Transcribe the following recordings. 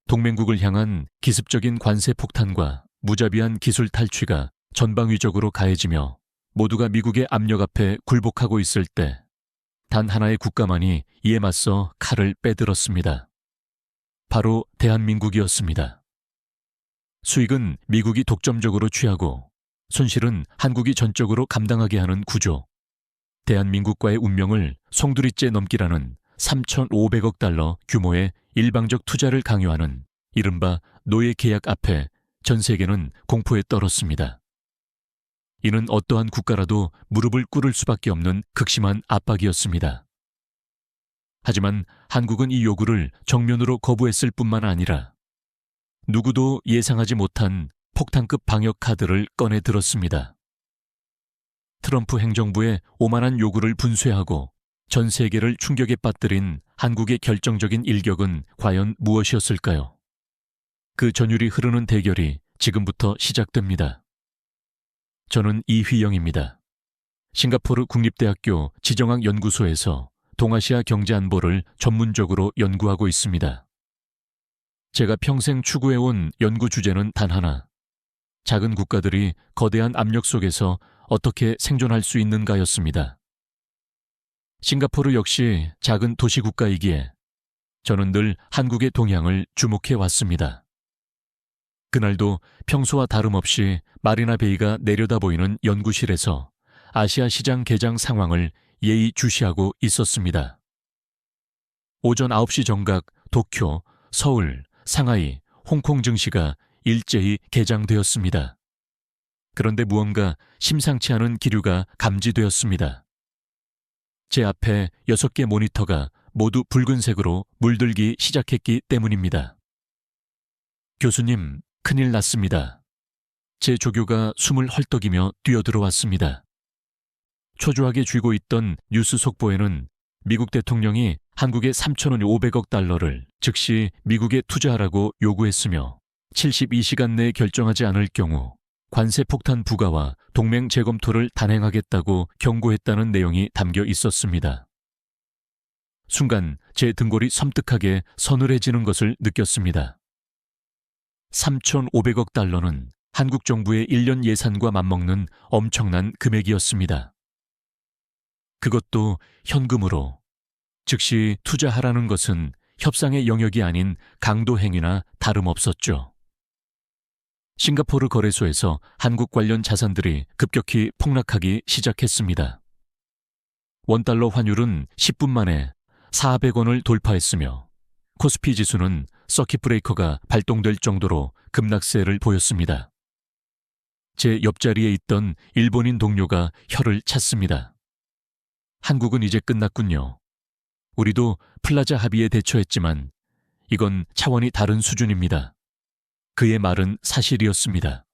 동맹국을 향한 기습적인 관세 폭탄과 무자비한 기술 탈취가 전방위적으로 가해지며 모두가 미국의 압력 앞에 굴복하고 있을 때 단 하나의 국가만이 이에 맞서 칼을 빼들었습니다. 바로 대한민국이었습니다. 수익은 미국이 독점적으로 취하고 손실은 한국이 전적으로 감당하게 하는 구조. 대한민국과의 운명을 송두리째 넘기라는 3,500억 달러 규모의 일방적 투자를 강요하는 이른바 노예 계약 앞에 전 세계는 공포에 떨었습니다. 이는 어떠한 국가라도 무릎을 꿇을 수밖에 없는 극심한 압박이었습니다. 하지만 한국은 이 요구를 정면으로 거부했을 뿐만 아니라 누구도 예상하지 못한 폭탄급 방역 카드를 꺼내 들었습니다. 트럼프 행정부의 오만한 요구를 분쇄하고 전 세계를 충격에 빠뜨린 한국의 결정적인 일격은 과연 무엇이었을까요? 그 전율이 흐르는 대결이 지금부터 시작됩니다. 저는 이휘영입니다. 싱가포르 국립대학교 지정학 연구소에서 동아시아 경제 안보를 전문적으로 연구하고 있습니다. 제가 평생 추구해온 연구 주제는 단 하나. 작은 국가들이 거대한 압력 속에서 어떻게 생존할 수 있는가였습니다. 싱가포르 역시 작은 도시 국가이기에 저는 늘 한국의 동향을 주목해 왔습니다. 그날도 평소와 다름없이 마리나 베이가 내려다 보이는 연구실에서 아시아 시장 개장 상황을 예의주시하고 있었습니다. 오전 9시 정각 도쿄, 서울, 상하이, 홍콩 증시가 일제히 개장되었습니다. 그런데 무언가 심상치 않은 기류가 감지되었습니다. 제 앞에 6개 모니터가 모두 붉은색으로 물들기 시작했기 때문입니다. 교수님, 큰일 났습니다. 제 조교가 숨을 헐떡이며 뛰어들어왔습니다. 초조하게 쥐고 있던 뉴스 속보에는 미국 대통령이 한국에 3,500억 달러를 즉시 미국에 투자하라고 요구했으며 72시간 내에 결정하지 않을 경우 관세 폭탄 부과와 동맹 재검토를 단행하겠다고 경고했다는 내용이 담겨 있었습니다. 순간 제 등골이 섬뜩하게 서늘해지는 것을 느꼈습니다. 3,500억 달러는 한국 정부의 1년 예산과 맞먹는 엄청난 금액이었습니다. 그것도 현금으로. 즉시 투자하라는 것은 협상의 영역이 아닌 강도 행위나 다름없었죠. 싱가포르 거래소에서 한국 관련 자산들이 급격히 폭락하기 시작했습니다. 원달러 환율은 10분 만에 400원을 돌파했으며 코스피 지수는 서킷 브레이커가 발동될 정도로 급락세를 보였습니다. 제 옆자리에 있던 일본인 동료가 혀를 찼습니다. 한국은 이제 끝났군요. 우리도 플라자 합의에 대처했지만 이건 차원이 다른 수준입니다. 그의 말은 사실이었습니다.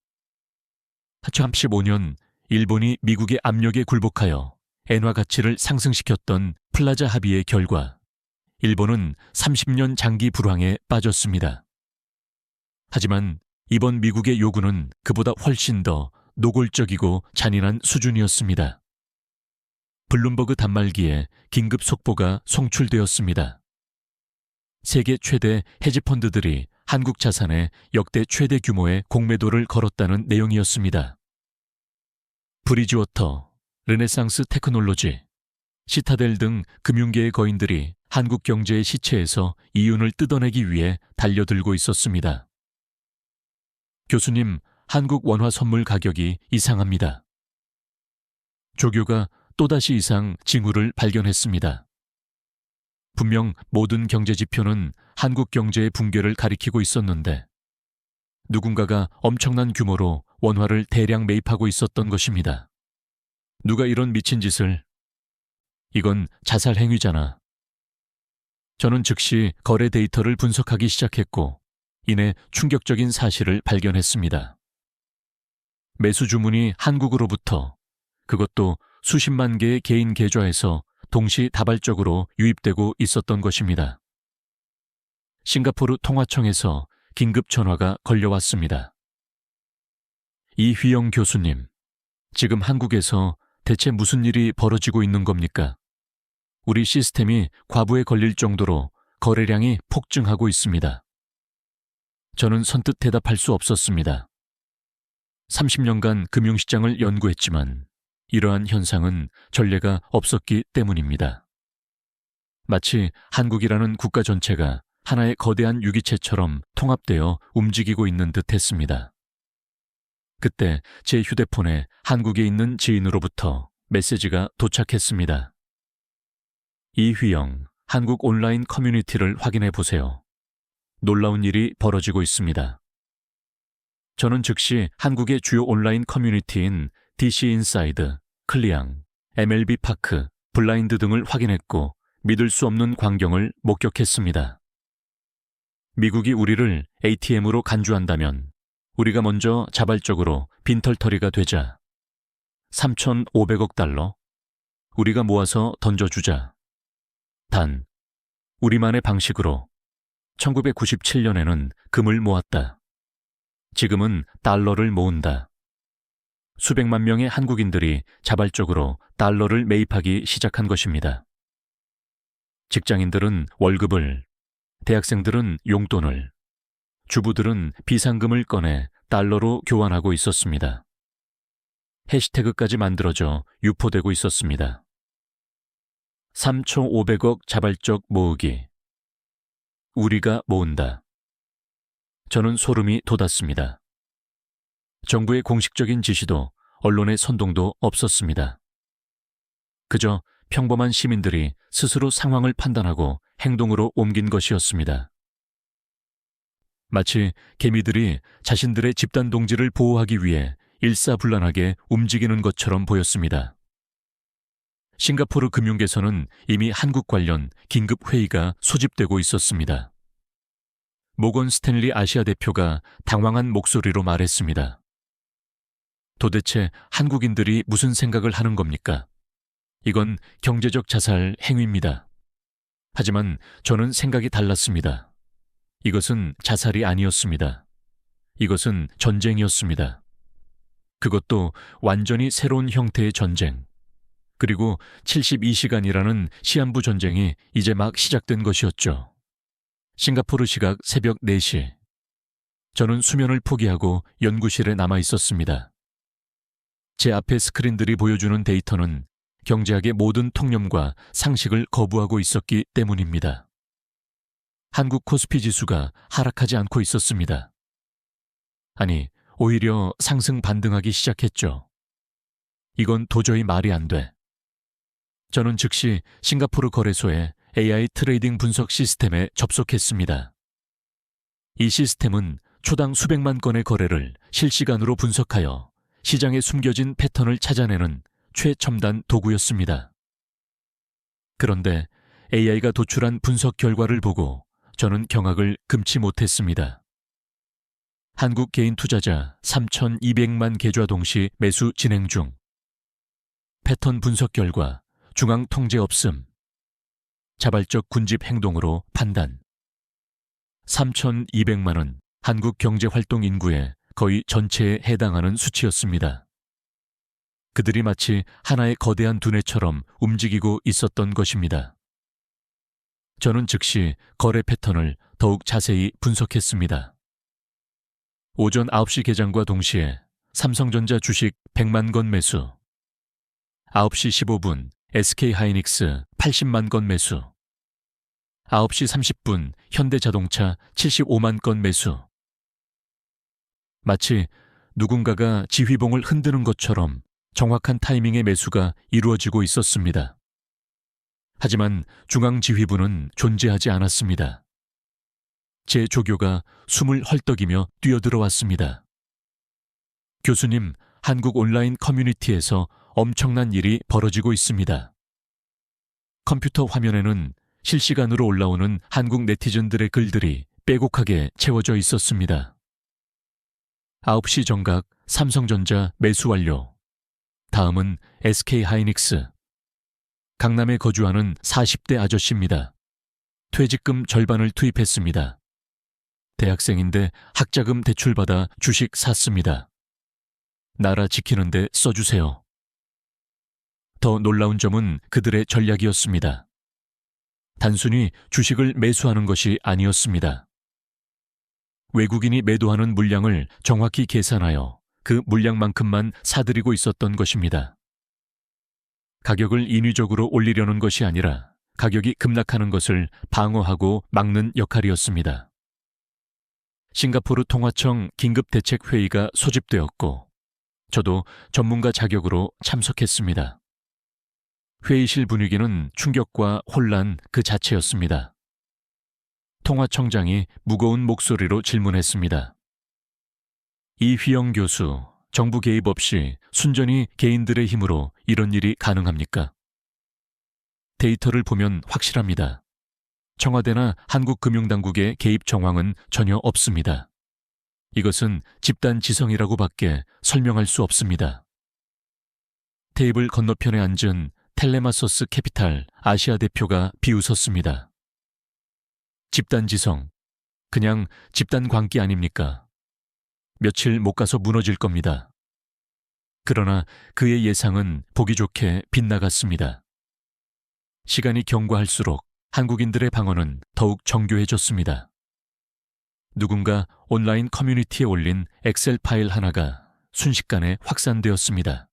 1935년 일본이 미국의 압력에 굴복하여 엔화 가치를 상승시켰던 플라자 합의의 결과 일본은 30년 장기 불황에 빠졌습니다. 하지만 이번 미국의 요구는 그보다 훨씬 더 노골적이고 잔인한 수준이었습니다. 블룸버그 단말기에 긴급 속보가 송출되었습니다. 세계 최대 헤지펀드들이 한국 자산에 역대 최대 규모의 공매도를 걸었다는 내용이었습니다. 브리지워터, 르네상스 테크놀로지, 시타델 등 금융계의 거인들이 한국 경제의 시체에서 이윤을 뜯어내기 위해 달려들고 있었습니다. 교수님, 한국 원화 선물 가격이 이상합니다. 조교가 또다시 이상 징후를 발견했습니다. 분명 모든 경제 지표는 한국 경제의 붕괴를 가리키고 있었는데 누군가가 엄청난 규모로 원화를 대량 매입하고 있었던 것입니다. 누가 이런 미친 짓을... 이건 자살 행위잖아. 저는 즉시 거래 데이터를 분석하기 시작했고 이내 충격적인 사실을 발견했습니다. 매수 주문이 한국으로부터, 그것도 수십만 개의 개인 계좌에서 동시다발적으로 유입되고 있었던 것입니다. 싱가포르 통화청에서 긴급 전화가 걸려왔습니다. 이휘영 교수님, 지금 한국에서 대체 무슨 일이 벌어지고 있는 겁니까? 우리 시스템이 과부에 걸릴 정도로 거래량이 폭증하고 있습니다. 저는 선뜻 대답할 수 없었습니다. 30년간 금융시장을 연구했지만 이러한 현상은 전례가 없었기 때문입니다. 마치 한국이라는 국가 전체가 하나의 거대한 유기체처럼 통합되어 움직이고 있는 듯 했습니다. 그때 제 휴대폰에 한국에 있는 지인으로부터 메시지가 도착했습니다. 이휘영, 한국 온라인 커뮤니티를 확인해 보세요. 놀라운 일이 벌어지고 있습니다. 저는 즉시 한국의 주요 온라인 커뮤니티인 DC인사이드, 클리앙, MLB파크, 블라인드 등을 확인했고 믿을 수 없는 광경을 목격했습니다. 미국이 우리를 ATM으로 간주한다면 우리가 먼저 자발적으로 빈털터리가 되자 3,500억 달러 우리가 모아서 던져주자. 단, 우리만의 방식으로 1997년에는 금을 모았다. 지금은 달러를 모은다. 수백만 명의 한국인들이 자발적으로 달러를 매입하기 시작한 것입니다. 직장인들은 월급을, 대학생들은 용돈을, 주부들은 비상금을 꺼내 달러로 교환하고 있었습니다. 해시태그까지 만들어져 유포되고 있었습니다. 3,500억 자발적 모으기. 우리가 모은다. 저는 소름이 돋았습니다. 정부의 공식적인 지시도 언론의 선동도 없었습니다. 그저 평범한 시민들이 스스로 상황을 판단하고 행동으로 옮긴 것이었습니다. 마치 개미들이 자신들의 집단 동지를 보호하기 위해 일사불란하게 움직이는 것처럼 보였습니다. 싱가포르 금융계에서는 이미 한국 관련 긴급 회의가 소집되고 있었습니다. 모건 스탠리 아시아 대표가 당황한 목소리로 말했습니다. 도대체 한국인들이 무슨 생각을 하는 겁니까? 이건 경제적 자살 행위입니다. 하지만 저는 생각이 달랐습니다. 이것은 자살이 아니었습니다. 이것은 전쟁이었습니다. 그것도 완전히 새로운 형태의 전쟁. 그리고 72시간이라는 시한부 전쟁이 이제 막 시작된 것이었죠. 싱가포르 시각 새벽 4시. 저는 수면을 포기하고 연구실에 남아 있었습니다. 제 앞에 스크린들이 보여주는 데이터는 경제학의 모든 통념과 상식을 거부하고 있었기 때문입니다. 한국 코스피 지수가 하락하지 않고 있었습니다. 아니, 오히려 상승 반등하기 시작했죠. 이건 도저히 말이 안 돼. 저는 즉시 싱가포르 거래소의 AI 트레이딩 분석 시스템에 접속했습니다. 이 시스템은 초당 수백만 건의 거래를 실시간으로 분석하여 시장에 숨겨진 패턴을 찾아내는 최첨단 도구였습니다. 그런데 AI가 도출한 분석 결과를 보고 저는 경악을 금치 못했습니다. 한국 개인 투자자 3,200만 계좌 동시 매수 진행 중. 패턴 분석 결과 중앙 통제 없음. 자발적 군집 행동으로 판단. 3,200만은 한국 경제활동 인구의 거의 전체에 해당하는 수치였습니다. 그들이 마치 하나의 거대한 두뇌처럼 움직이고 있었던 것입니다. 저는 즉시 거래 패턴을 더욱 자세히 분석했습니다. 오전 9시 개장과 동시에 삼성전자 주식 100만 건 매수, 9시 15분 SK하이닉스 80만 건 매수, 9시 30분 현대자동차 75만 건 매수. 마치 누군가가 지휘봉을 흔드는 것처럼 정확한 타이밍의 매수가 이루어지고 있었습니다. 하지만 중앙지휘부는 존재하지 않았습니다. 제 조교가 숨을 헐떡이며 뛰어들어왔습니다. 교수님, 한국 온라인 커뮤니티에서 엄청난 일이 벌어지고 있습니다. 컴퓨터 화면에는 실시간으로 올라오는 한국 네티즌들의 글들이 빼곡하게 채워져 있었습니다. 9시 정각 삼성전자 매수 완료. 다음은 SK하이닉스. 강남에 거주하는 40대 아저씨입니다. 퇴직금 절반을 투입했습니다. 대학생인데 학자금 대출받아 주식 샀습니다. 나라 지키는데 써주세요. 더 놀라운 점은 그들의 전략이었습니다. 단순히 주식을 매수하는 것이 아니었습니다. 외국인이 매도하는 물량을 정확히 계산하여 그 물량만큼만 사들이고 있었던 것입니다. 가격을 인위적으로 올리려는 것이 아니라 가격이 급락하는 것을 방어하고 막는 역할이었습니다. 싱가포르 통화청 긴급대책회의가 소집되었고 저도 전문가 자격으로 참석했습니다. 회의실 분위기는 충격과 혼란 그 자체였습니다. 통화청장이 무거운 목소리로 질문했습니다. 이휘영 교수, 정부 개입 없이 순전히 개인들의 힘으로 이런 일이 가능합니까? 데이터를 보면 확실합니다. 청와대나 한국금융당국의 개입 정황은 전혀 없습니다. 이것은 집단 지성이라고 밖에 설명할 수 없습니다. 테이블 건너편에 앉은 텔레마소스 캐피탈 아시아 대표가 비웃었습니다. 집단 지성, 그냥 집단 광기 아닙니까? 며칠 못 가서 무너질 겁니다. 그러나 그의 예상은 보기 좋게 빗나갔습니다. 시간이 경과할수록 한국인들의 방언은 더욱 정교해졌습니다. 누군가 온라인 커뮤니티에 올린 엑셀 파일 하나가 순식간에 확산되었습니다.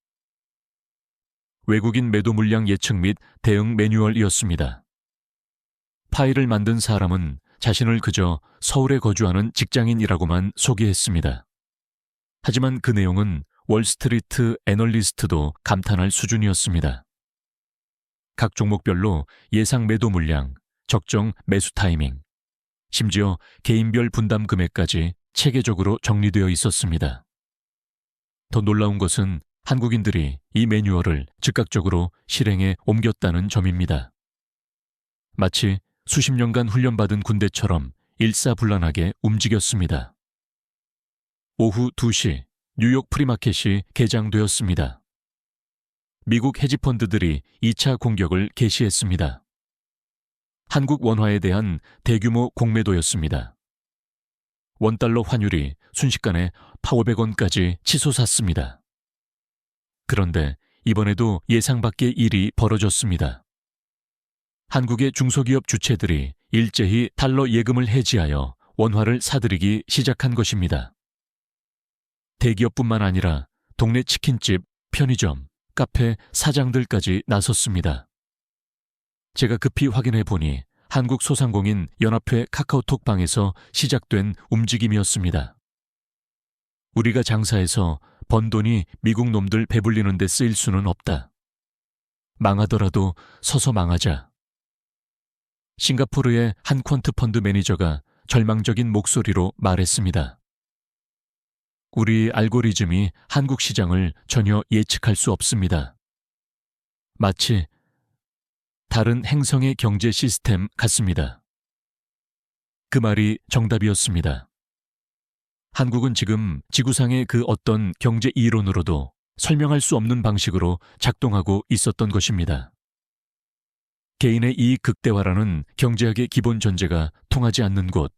외국인 매도 물량 예측 및 대응 매뉴얼이었습니다. 파일을 만든 사람은 자신을 그저 서울에 거주하는 직장인이라고만 소개했습니다. 하지만 그 내용은 월스트리트 애널리스트도 감탄할 수준이었습니다. 각 종목별로 예상 매도 물량, 적정 매수 타이밍, 심지어 개인별 분담 금액까지 체계적으로 정리되어 있었습니다. 더 놀라운 것은 한국인들이 이 매뉴얼을 즉각적으로 실행에 옮겼다는 점입니다. 마치 수십 년간 훈련받은 군대처럼 일사불란하게 움직였습니다. 오후 2시 뉴욕 프리마켓이 개장되었습니다. 미국 헤지펀드들이 2차 공격을 개시했습니다. 한국 원화에 대한 대규모 공매도였습니다. 원달러 환율이 순식간에 1,500원까지 치솟았습니다. 그런데 이번에도 예상 밖의 일이 벌어졌습니다. 한국의 중소기업 주체들이 일제히 달러 예금을 해지하여 원화를 사들이기 시작한 것입니다. 대기업뿐만 아니라 동네 치킨집, 편의점, 카페 사장들까지 나섰습니다. 제가 급히 확인해 보니 한국 소상공인 연합회 카카오톡 방에서 시작된 움직임이었습니다. 우리가 장사해서 번 돈이 미국 놈들 배불리는 데 쓰일 수는 없다. 망하더라도 서서 망하자. 싱가포르의 한 퀀트 펀드 매니저가 절망적인 목소리로 말했습니다. 우리 알고리즘이 한국 시장을 전혀 예측할 수 없습니다. 마치 다른 행성의 경제 시스템 같습니다. 그 말이 정답이었습니다. 한국은 지금 지구상의 그 어떤 경제 이론으로도 설명할 수 없는 방식으로 작동하고 있었던 것입니다. 개인의 이익 극대화라는 경제학의 기본 전제가 통하지 않는 곳,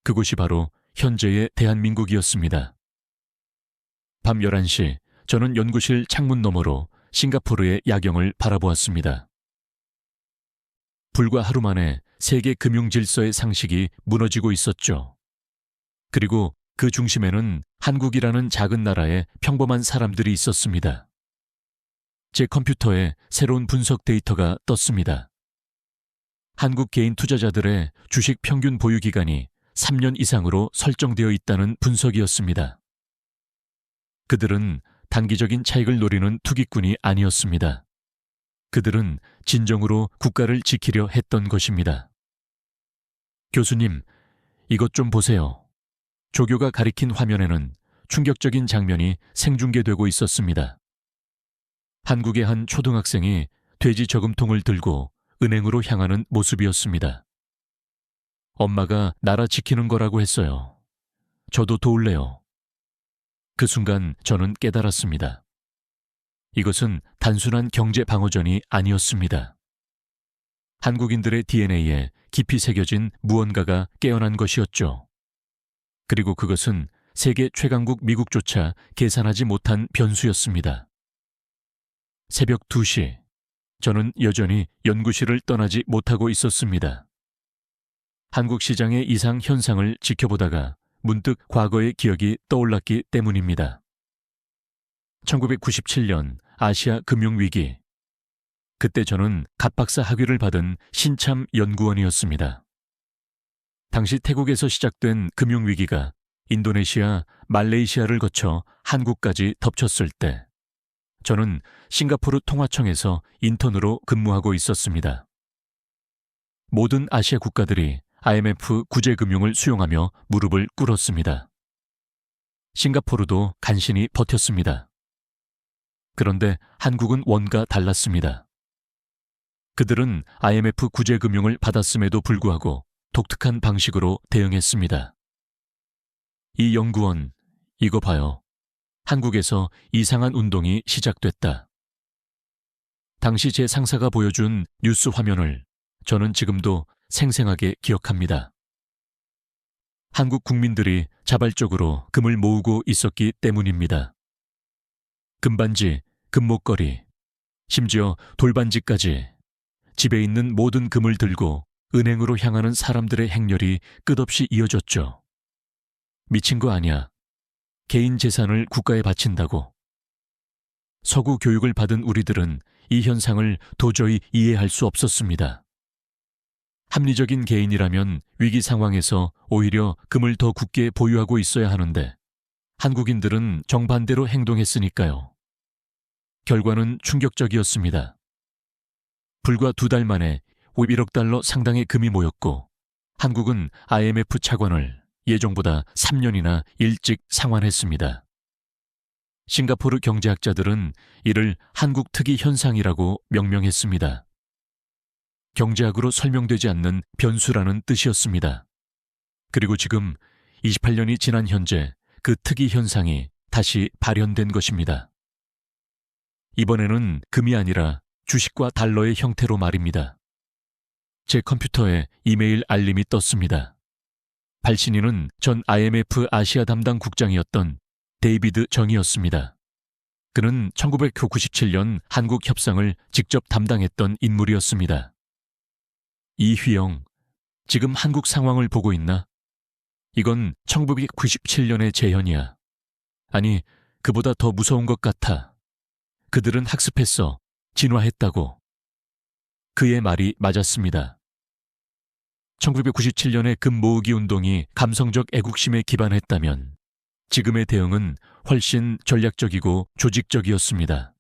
그곳이 바로 현재의 대한민국이었습니다. 밤 11시, 저는 연구실 창문 너머로 싱가포르의 야경을 바라보았습니다. 불과 하루 만에 세계 금융 질서의 상식이 무너지고 있었죠. 그리고 그 중심에는 한국이라는 작은 나라의 평범한 사람들이 있었습니다. 제 컴퓨터에 새로운 분석 데이터가 떴습니다. 한국 개인 투자자들의 주식 평균 보유 기간이 3년 이상으로 설정되어 있다는 분석이었습니다. 그들은 단기적인 차익을 노리는 투기꾼이 아니었습니다. 그들은 진정으로 국가를 지키려 했던 것입니다. 교수님, 이것 좀 보세요. 조교가 가리킨 화면에는 충격적인 장면이 생중계되고 있었습니다. 한국의 한 초등학생이 돼지 저금통을 들고 은행으로 향하는 모습이었습니다. 엄마가 나라 지키는 거라고 했어요. 저도 도울래요. 그 순간 저는 깨달았습니다. 이것은 단순한 경제 방어전이 아니었습니다. 한국인들의 DNA에 깊이 새겨진 무언가가 깨어난 것이었죠. 그리고 그것은 세계 최강국 미국조차 계산하지 못한 변수였습니다. 새벽 2시, 저는 여전히 연구실을 떠나지 못하고 있었습니다. 한국 시장의 이상 현상을 지켜보다가 문득 과거의 기억이 떠올랐기 때문입니다. 1997년 아시아 금융위기. 그때 저는 갓박사 학위를 받은 신참 연구원이었습니다. 당시 태국에서 시작된 금융위기가 인도네시아, 말레이시아를 거쳐 한국까지 덮쳤을 때 저는 싱가포르 통화청에서 인턴으로 근무하고 있었습니다. 모든 아시아 국가들이 IMF 구제금융을 수용하며 무릎을 꿇었습니다. 싱가포르도 간신히 버텼습니다. 그런데 한국은 원가 달랐습니다. 그들은 IMF 구제금융을 받았음에도 불구하고 독특한 방식으로 대응했습니다. 이 연구원, 이거 봐요. 한국에서 이상한 운동이 시작됐다. 당시 제 상사가 보여준 뉴스 화면을 저는 지금도 생생하게 기억합니다. 한국 국민들이 자발적으로 금을 모으고 있었기 때문입니다. 금반지, 금목걸이, 심지어 돌반지까지 집에 있는 모든 금을 들고 은행으로 향하는 사람들의 행렬이 끝없이 이어졌죠. 미친 거 아니야. 개인 재산을 국가에 바친다고. 서구 교육을 받은 우리들은 이 현상을 도저히 이해할 수 없었습니다. 합리적인 개인이라면 위기 상황에서 오히려 금을 더 굳게 보유하고 있어야 하는데 한국인들은 정반대로 행동했으니까요. 결과는 충격적이었습니다. 불과 2달 만에 1억 달러 상당의 금이 모였고 한국은 IMF 차관을 예정보다 3년이나 일찍 상환했습니다. 싱가포르 경제학자들은 이를 한국 특이 현상이라고 명명했습니다. 경제학으로 설명되지 않는 변수라는 뜻이었습니다. 그리고 지금 28년이 지난 현재 그 특이 현상이 다시 발현된 것입니다. 이번에는 금이 아니라 주식과 달러의 형태로 말입니다. 제 컴퓨터에 이메일 알림이 떴습니다. 발신인은 전 IMF 아시아 담당 국장이었던 데이비드 정이었습니다. 그는 1997년 한국 협상을 직접 담당했던 인물이었습니다. 이휘영, 지금 한국 상황을 보고 있나? 이건 1997년의 재현이야. 아니, 그보다 더 무서운 것 같아. 그들은 학습했어. 진화했다고. 그의 말이 맞았습니다. 1997년의 금 모으기 운동이 감성적 애국심에 기반했다면 지금의 대응은 훨씬 전략적이고 조직적이었습니다.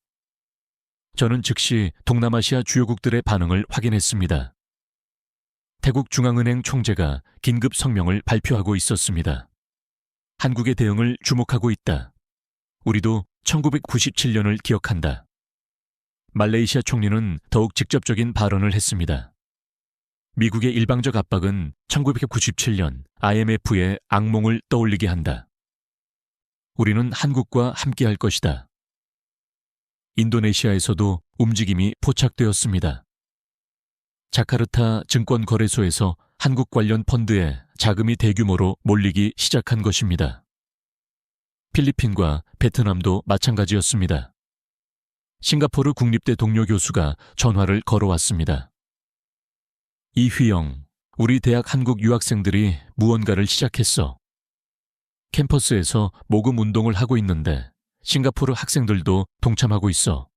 저는 즉시 동남아시아 주요국들의 반응을 확인했습니다. 태국 중앙은행 총재가 긴급 성명을 발표하고 있었습니다. 한국의 대응을 주목하고 있다. 우리도 1997년을 기억한다. 말레이시아 총리는 더욱 직접적인 발언을 했습니다. 미국의 일방적 압박은 1997년 IMF의 악몽을 떠올리게 한다. 우리는 한국과 함께할 것이다. 인도네시아에서도 움직임이 포착되었습니다. 자카르타 증권거래소에서 한국 관련 펀드에 자금이 대규모로 몰리기 시작한 것입니다. 필리핀과 베트남도 마찬가지였습니다. 싱가포르 국립대 동료 교수가 전화를 걸어왔습니다. 이휘영, 우리 대학 한국 유학생들이 무언가를 시작했어. 캠퍼스에서 모금 운동을 하고 있는데 싱가포르 학생들도 동참하고 있어.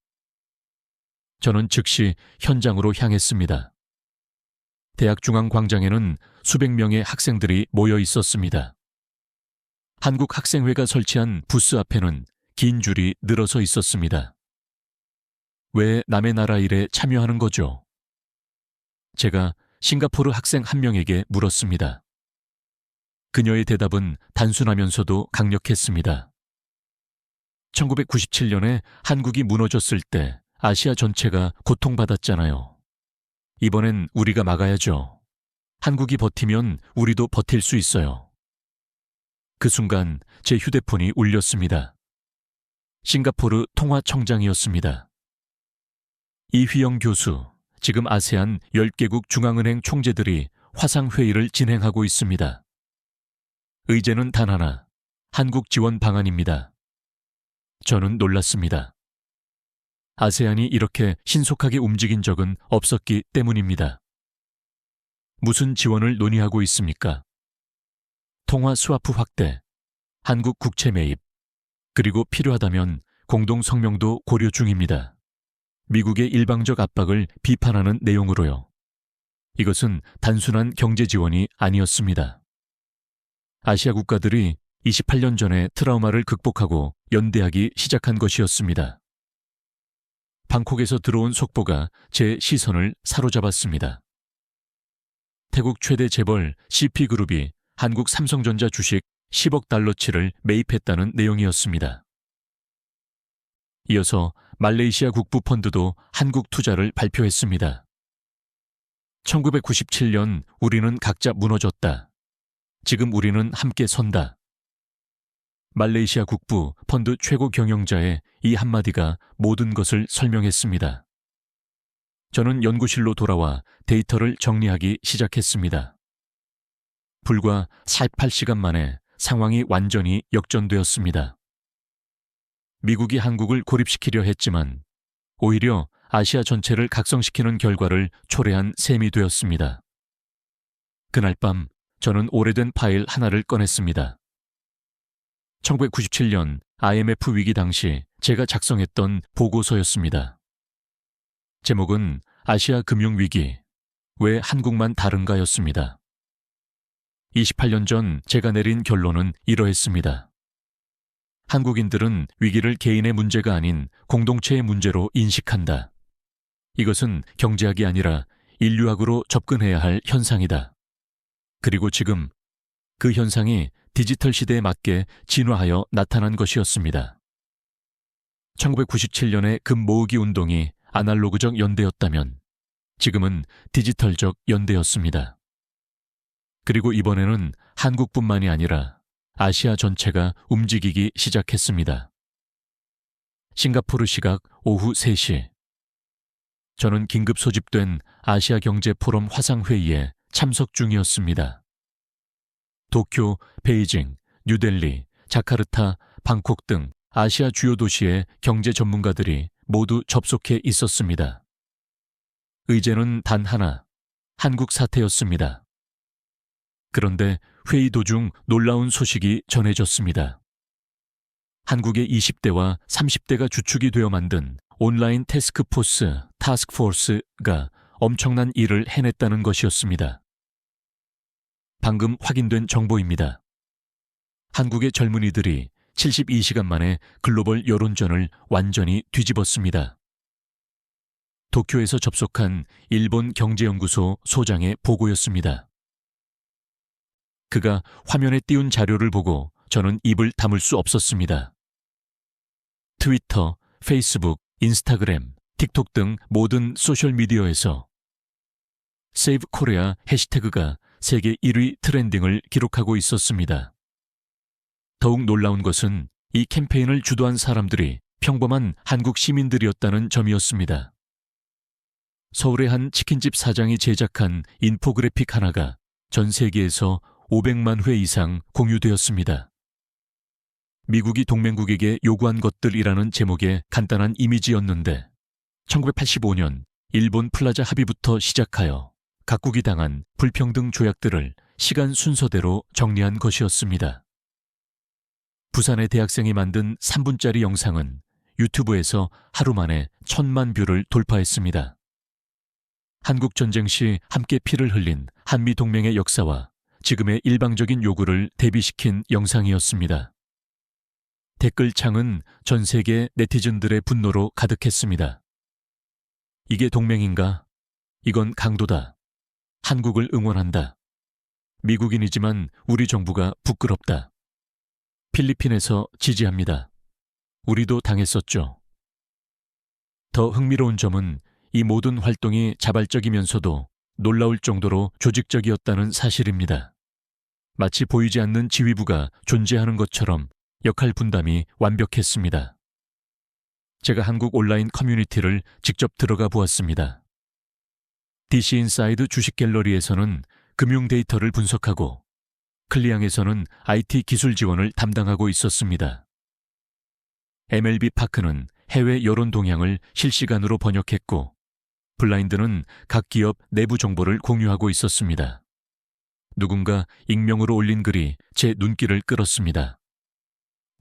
저는 즉시 현장으로 향했습니다. 대학 중앙광장에는 수백 명의 학생들이 모여 있었습니다. 한국 학생회가 설치한 부스 앞에는 긴 줄이 늘어서 있었습니다. 왜 남의 나라 일에 참여하는 거죠? 제가 싱가포르 학생 한 명에게 물었습니다. 그녀의 대답은 단순하면서도 강력했습니다. 1997년에 한국이 무너졌을 때 아시아 전체가 고통받았잖아요. 이번엔 우리가 막아야죠. 한국이 버티면 우리도 버틸 수 있어요. 그 순간 제 휴대폰이 울렸습니다. 싱가포르 통화청장이었습니다. 이휘영 교수, 지금 아세안 10개국 중앙은행 총재들이 화상회의를 진행하고 있습니다. 의제는 단 하나, 한국 지원 방안입니다. 저는 놀랐습니다. 아세안이 이렇게 신속하게 움직인 적은 없었기 때문입니다. 무슨 지원을 논의하고 있습니까? 통화 스와프 확대, 한국 국채 매입, 그리고 필요하다면 공동 성명도 고려 중입니다. 미국의 일방적 압박을 비판하는 내용으로요. 이것은 단순한 경제 지원이 아니었습니다. 아시아 국가들이 28년 전에 트라우마를 극복하고 연대하기 시작한 것이었습니다. 방콕에서 들어온 속보가 제 시선을 사로잡았습니다. 태국 최대 재벌 CP그룹이 한국 삼성전자 주식 10억 달러치를 매입했다는 내용이었습니다. 이어서 말레이시아 국부펀드도 한국 투자를 발표했습니다. 1997년 우리는 각자 무너졌다. 지금 우리는 함께 선다. 말레이시아 국부 펀드 최고 경영자의 이 한마디가 모든 것을 설명했습니다. 저는 연구실로 돌아와 데이터를 정리하기 시작했습니다. 불과 48시간 만에 상황이 완전히 역전되었습니다. 미국이 한국을 고립시키려 했지만 오히려 아시아 전체를 각성시키는 결과를 초래한 셈이 되었습니다. 그날 밤 저는 오래된 파일 하나를 꺼냈습니다. 1997년 IMF 위기 당시 제가 작성했던 보고서였습니다. 제목은 아시아 금융위기, 왜 한국만 다른가였습니다. 28년 전 제가 내린 결론은 이러했습니다. 한국인들은 위기를 개인의 문제가 아닌 공동체의 문제로 인식한다. 이것은 경제학이 아니라 인류학으로 접근해야 할 현상이다. 그리고 지금 그 현상이 디지털 시대에 맞게 진화하여 나타난 것이었습니다. 1997년의 금 모으기 운동이 아날로그적 연대였다면 지금은 디지털적 연대였습니다. 그리고 이번에는 한국뿐만이 아니라 아시아 전체가 움직이기 시작했습니다. 싱가포르 시각 오후 3시. 저는 긴급 소집된 아시아 경제 포럼 화상회의에 참석 중이었습니다. 도쿄, 베이징, 뉴델리, 자카르타, 방콕 등 아시아 주요 도시의 경제 전문가들이 모두 접속해 있었습니다. 의제는 단 하나, 한국 사태였습니다. 그런데 회의 도중 놀라운 소식이 전해졌습니다. 한국의 20대와 30대가 주축이 되어 만든 온라인 태스크포스, 타스크포스가 엄청난 일을 해냈다는 것이었습니다. 방금 확인된 정보입니다. 한국의 젊은이들이 72시간 만에 글로벌 여론전을 완전히 뒤집었습니다. 도쿄에서 접속한 일본 경제연구소 소장의 보고였습니다. 그가 화면에 띄운 자료를 보고 저는 입을 다물 수 없었습니다. 트위터, 페이스북, 인스타그램, 틱톡 등 모든 소셜미디어에서 Save Korea 해시태그가 세계 1위 트렌딩을 기록하고 있었습니다. 더욱 놀라운 것은 이 캠페인을 주도한 사람들이 평범한 한국 시민들이었다는 점이었습니다. 서울의 한 치킨집 사장이 제작한 인포그래픽 하나가 전 세계에서 500만 회 이상 공유되었습니다. 미국이 동맹국에게 요구한 것들이라는 제목의 간단한 이미지였는데 1985년 일본 플라자 합의부터 시작하여 각국이 당한 불평등 조약들을 시간 순서대로 정리한 것이었습니다. 부산의 대학생이 만든 3분짜리 영상은 유튜브에서 하루 만에 1000만 뷰를 돌파했습니다. 한국전쟁 시 함께 피를 흘린 한미동맹의 역사와 지금의 일방적인 요구를 대비시킨 영상이었습니다. 댓글창은 전 세계 네티즌들의 분노로 가득했습니다. 이게 동맹인가? 이건 강도다. 한국을 응원한다. 미국인이지만 우리 정부가 부끄럽다. 필리핀에서 지지합니다. 우리도 당했었죠. 더 흥미로운 점은 이 모든 활동이 자발적이면서도 놀라울 정도로 조직적이었다는 사실입니다. 마치 보이지 않는 지휘부가 존재하는 것처럼 역할 분담이 완벽했습니다. 제가 한국 온라인 커뮤니티를 직접 들어가 보았습니다. DC인사이드 주식 갤러리에서는 금융 데이터를 분석하고 클리앙에서는 IT 기술 지원을 담당하고 있었습니다. MLB 파크는 해외 여론 동향을 실시간으로 번역했고 블라인드는 각 기업 내부 정보를 공유하고 있었습니다. 누군가 익명으로 올린 글이 제 눈길을 끌었습니다.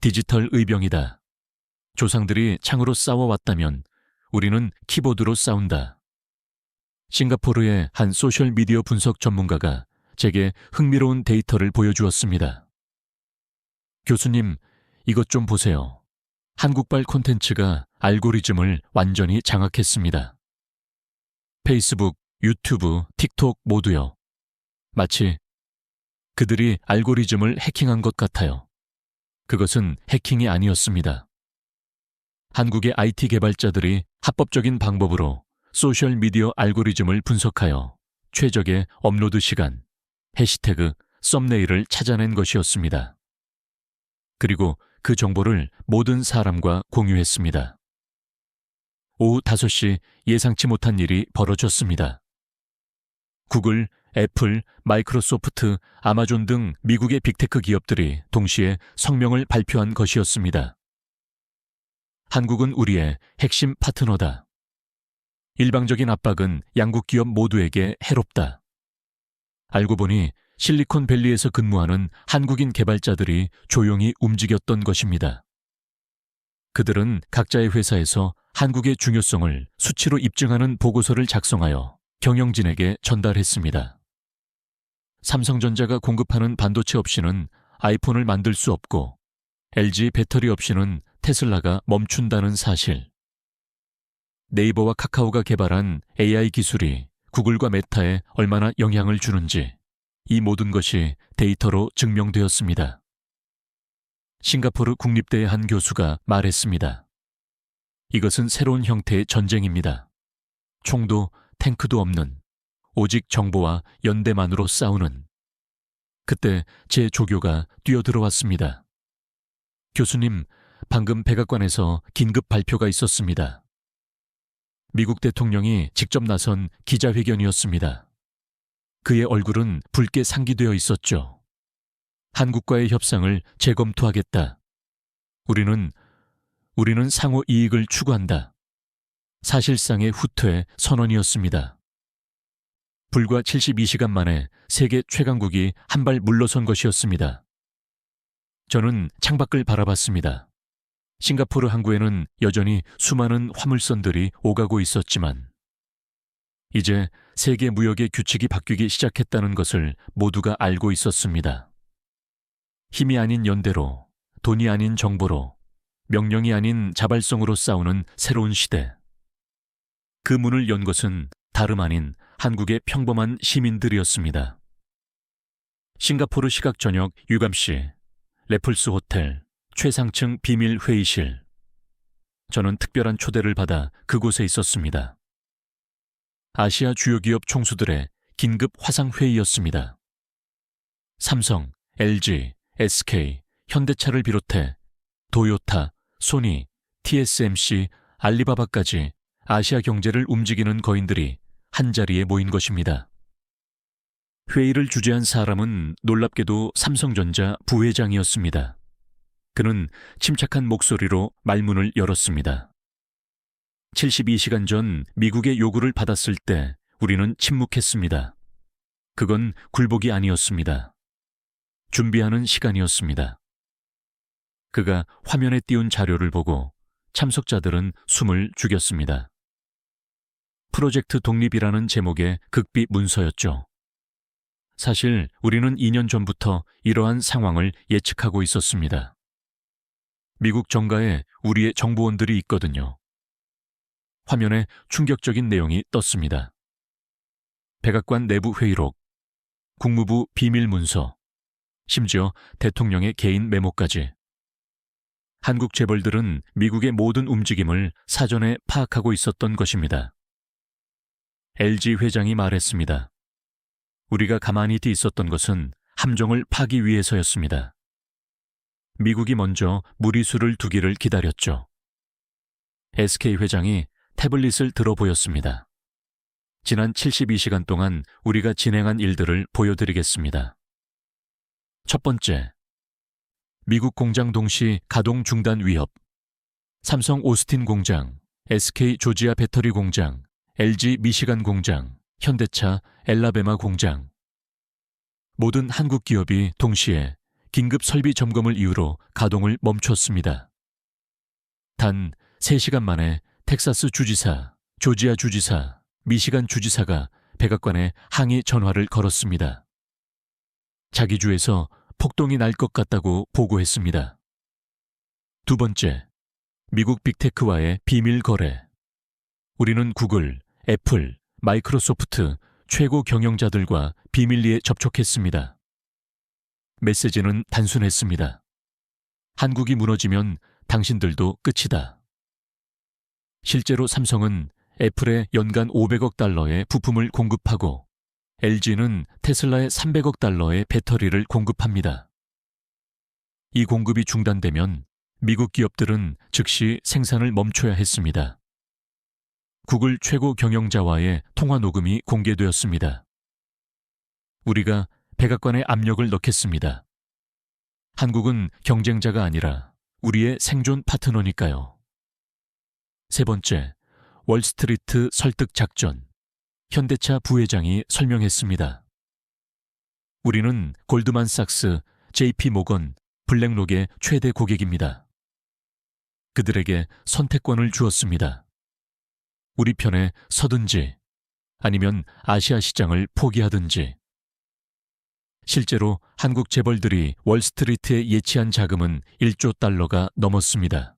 디지털 의병이다. 조상들이 창으로 싸워왔다면 우리는 키보드로 싸운다. 싱가포르의 한 소셜미디어 분석 전문가가 제게 흥미로운 데이터를 보여주었습니다. 교수님, 이것 좀 보세요. 한국발 콘텐츠가 알고리즘을 완전히 장악했습니다. 페이스북, 유튜브, 틱톡 모두요. 마치 그들이 알고리즘을 해킹한 것 같아요. 그것은 해킹이 아니었습니다. 한국의 IT 개발자들이 합법적인 방법으로 소셜미디어 알고리즘을 분석하여 최적의 업로드 시간, 해시태그, 썸네일을 찾아낸 것이었습니다. 그리고 그 정보를 모든 사람과 공유했습니다. 오후 5시 예상치 못한 일이 벌어졌습니다. 구글, 애플, 마이크로소프트, 아마존 등 미국의 빅테크 기업들이 동시에 성명을 발표한 것이었습니다. 한국은 우리의 핵심 파트너다. 일방적인 압박은 양국 기업 모두에게 해롭다. 알고 보니 실리콘밸리에서 근무하는 한국인 개발자들이 조용히 움직였던 것입니다. 그들은 각자의 회사에서 한국의 중요성을 수치로 입증하는 보고서를 작성하여 경영진에게 전달했습니다. 삼성전자가 공급하는 반도체 없이는 아이폰을 만들 수 없고 LG 배터리 없이는 테슬라가 멈춘다는 사실. 네이버와 카카오가 개발한 AI 기술이 구글과 메타에 얼마나 영향을 주는지 이 모든 것이 데이터로 증명되었습니다. 싱가포르 국립대의 한 교수가 말했습니다. 이것은 새로운 형태의 전쟁입니다. 총도 탱크도 없는 오직 정보와 연대만으로 싸우는. 그때 제 조교가 뛰어들어왔습니다. 교수님, 방금 백악관에서 긴급 발표가 있었습니다. 미국 대통령이 직접 나선 기자회견이었습니다. 그의 얼굴은 붉게 상기되어 있었죠. 한국과의 협상을 재검토하겠다. 우리는 상호 이익을 추구한다. 사실상의 후퇴 선언이었습니다. 불과 72시간 만에 세계 최강국이 한 발 물러선 것이었습니다. 저는 창밖을 바라봤습니다. 싱가포르 항구에는 여전히 수많은 화물선들이 오가고 있었지만 이제 세계 무역의 규칙이 바뀌기 시작했다는 것을 모두가 알고 있었습니다. 힘이 아닌 연대로, 돈이 아닌 정보로, 명령이 아닌 자발성으로 싸우는 새로운 시대. 그 문을 연 것은 다름 아닌 한국의 평범한 시민들이었습니다. 싱가포르 시각 저녁 유감시, 레플스 호텔, 최상층 비밀 회의실. 저는 특별한 초대를 받아 그곳에 있었습니다. 아시아 주요 기업 총수들의 긴급 화상회의였습니다. 삼성, LG, SK, 현대차를 비롯해 도요타, 소니, TSMC, 알리바바까지 아시아 경제를 움직이는 거인들이 한자리에 모인 것입니다. 회의를 주재한 사람은 놀랍게도 삼성전자 부회장이었습니다. 그는 침착한 목소리로 말문을 열었습니다. 72시간 전 미국의 요구를 받았을 때 우리는 침묵했습니다. 그건 굴복이 아니었습니다. 준비하는 시간이었습니다. 그가 화면에 띄운 자료를 보고 참석자들은 숨을 죽였습니다. 프로젝트 독립이라는 제목의 극비 문서였죠. 사실 우리는 2년 전부터 이러한 상황을 예측하고 있었습니다. 미국 정가에 우리의 정보원들이 있거든요. 화면에 충격적인 내용이 떴습니다. 백악관 내부 회의록, 국무부 비밀 문서, 심지어 대통령의 개인 메모까지. 한국 재벌들은 미국의 모든 움직임을 사전에 파악하고 있었던 것입니다. LG 회장이 말했습니다. 우리가 가만히 뒤 있었던 것은 함정을 파기 위해서였습니다. 미국이 먼저 무리수를 두기를 기다렸죠. SK 회장이 태블릿을 들어 보였습니다. 지난 72시간 동안 우리가 진행한 일들을 보여드리겠습니다. 첫 번째, 미국 공장 동시 가동 중단 위협. 삼성 오스틴 공장, SK 조지아 배터리 공장, LG 미시간 공장, 현대차 엘라베마 공장. 모든 한국 기업이 동시에 긴급 설비 점검을 이유로 가동을 멈췄습니다. 단 3시간 만에 텍사스 주지사, 조지아 주지사, 미시간 주지사가 백악관에 항의 전화를 걸었습니다. 자기 주에서 폭동이 날 것 같다고 보고했습니다. 두 번째, 미국 빅테크와의 비밀 거래. 우리는 구글, 애플, 마이크로소프트 최고 경영자들과 비밀리에 접촉했습니다. 메시지는 단순했습니다. 한국이 무너지면 당신들도 끝이다. 실제로 삼성은 애플에 연간 500억 달러의 부품을 공급하고 LG는 테슬라에 300억 달러의 배터리를 공급합니다. 이 공급이 중단되면 미국 기업들은 즉시 생산을 멈춰야 했습니다. 구글 최고 경영자와의 통화 녹음이 공개되었습니다. 우리가 백악관에 압력을 넣겠습니다. 한국은 경쟁자가 아니라 우리의 생존 파트너니까요. 세 번째, 월스트리트 설득 작전. 현대차 부회장이 설명했습니다. 우리는 골드만삭스, JP모건, 블랙록의 최대 고객입니다. 그들에게 선택권을 주었습니다. 우리 편에 서든지 아니면 아시아 시장을 포기하든지. 실제로 한국 재벌들이 월스트리트에 예치한 자금은 1조 달러가 넘었습니다.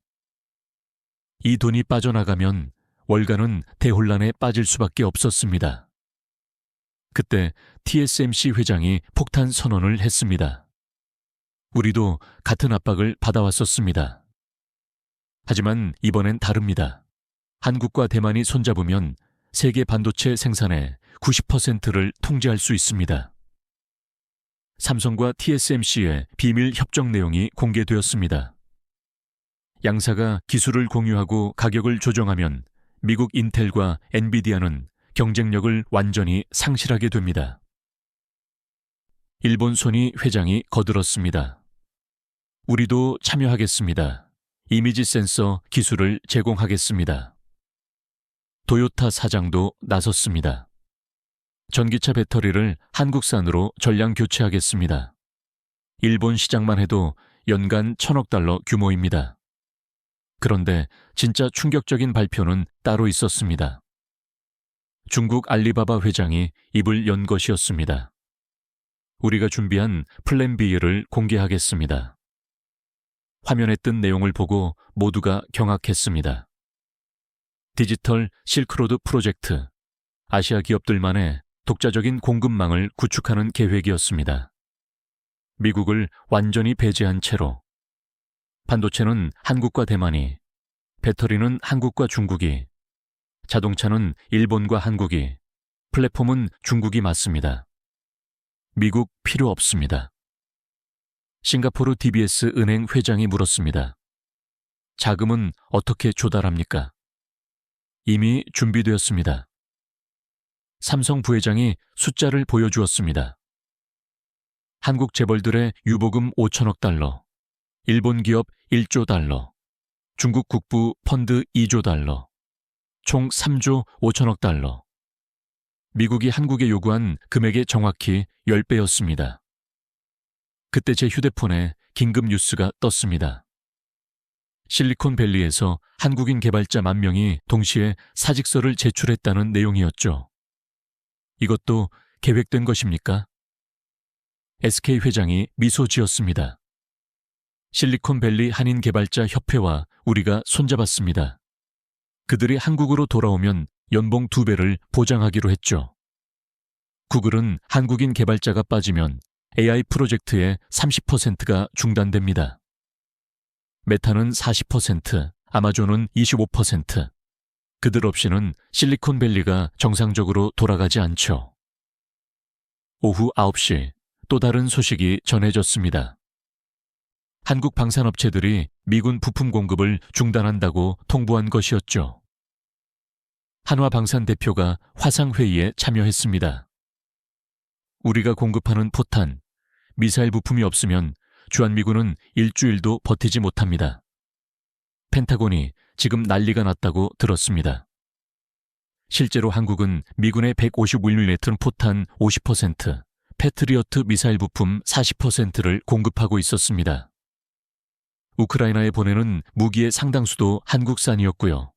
이 돈이 빠져나가면 월가는 대혼란에 빠질 수밖에 없었습니다. 그때 TSMC 회장이 폭탄 선언을 했습니다. 우리도 같은 압박을 받아왔었습니다. 하지만 이번엔 다릅니다. 한국과 대만이 손잡으면 세계 반도체 생산의 90%를 통제할 수 있습니다. 삼성과 TSMC의 비밀 협정 내용이 공개되었습니다. 양사가 기술을 공유하고 가격을 조정하면 미국 인텔과 엔비디아는 경쟁력을 완전히 상실하게 됩니다. 일본 소니 회장이 거들었습니다. 우리도 참여하겠습니다. 이미지 센서 기술을 제공하겠습니다. 도요타 사장도 나섰습니다. 전기차 배터리를 한국산으로 전량 교체하겠습니다. 일본 시장만 해도 연간 1,000억 달러 규모입니다. 그런데 진짜 충격적인 발표는 따로 있었습니다. 중국 알리바바 회장이 입을 연 것이었습니다. 우리가 준비한 플랜 B를 공개하겠습니다. 화면에 뜬 내용을 보고 모두가 경악했습니다. 디지털 실크로드 프로젝트, 아시아 기업들만의 독자적인 공급망을 구축하는 계획이었습니다. 미국을 완전히 배제한 채로 반도체는 한국과 대만이, 배터리는 한국과 중국이, 자동차는 일본과 한국이, 플랫폼은 중국이 맞습니다. 미국 필요 없습니다. 싱가포르 DBS 은행 회장이 물었습니다. 자금은 어떻게 조달합니까? 이미 준비되었습니다. 삼성 부회장이 숫자를 보여주었습니다. 한국 재벌들의 유보금 5천억 달러, 일본 기업 1조 달러, 중국 국부 펀드 2조 달러, 총 3조 5천억 달러. 미국이 한국에 요구한 금액의 정확히 10배였습니다. 그때 제 휴대폰에 긴급 뉴스가 떴습니다. 실리콘밸리에서 한국인 개발자 10,000명이 동시에 사직서를 제출했다는 내용이었죠. 이것도 계획된 것입니까? SK 회장이 미소 지었습니다. 실리콘밸리 한인 개발자 협회와 우리가 손잡았습니다. 그들이 한국으로 돌아오면 연봉 2배를 보장하기로 했죠. 구글은 한국인 개발자가 빠지면 AI 프로젝트의 30%가 중단됩니다. 메타는 40%, 아마존은 25%. 그들 없이는 실리콘밸리가 정상적으로 돌아가지 않죠. 오후 9시 또 다른 소식이 전해졌습니다. 한국 방산업체들이 미군 부품 공급을 중단한다고 통보한 것이었죠. 한화방산 대표가 화상회의에 참여했습니다. 우리가 공급하는 포탄, 미사일 부품이 없으면 주한미군은 일주일도 버티지 못합니다. 펜타곤이 지금 난리가 났다고 들었습니다. 실제로 한국은 미군의 155mm 포탄 50%, 패트리어트 미사일 부품 40%를 공급하고 있었습니다. 우크라이나에 보내는 무기의 상당수도 한국산이었고요.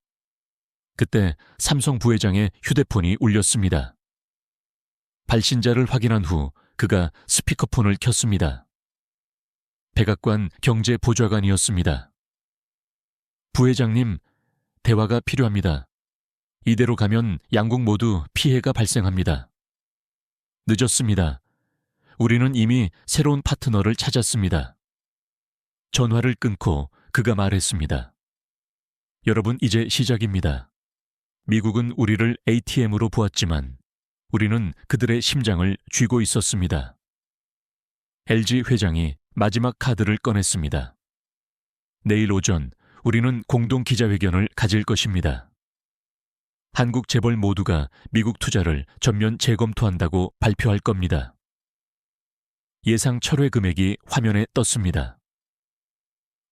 그때 삼성 부회장의 휴대폰이 울렸습니다. 발신자를 확인한 후 그가 스피커폰을 켰습니다. 백악관 경제보좌관이었습니다. 부회장님, 대화가 필요합니다. 이대로 가면 양국 모두 피해가 발생합니다. 늦었습니다. 우리는 이미 새로운 파트너를 찾았습니다. 전화를 끊고 그가 말했습니다. 여러분, 이제 시작입니다. 미국은 우리를 ATM으로 보았지만 우리는 그들의 심장을 쥐고 있었습니다. LG 회장이 마지막 카드를 꺼냈습니다. 내일 오전 우리는 공동 기자회견을 가질 것입니다. 한국 재벌 모두가 미국 투자를 전면 재검토한다고 발표할 겁니다. 예상 철회 금액이 화면에 떴습니다.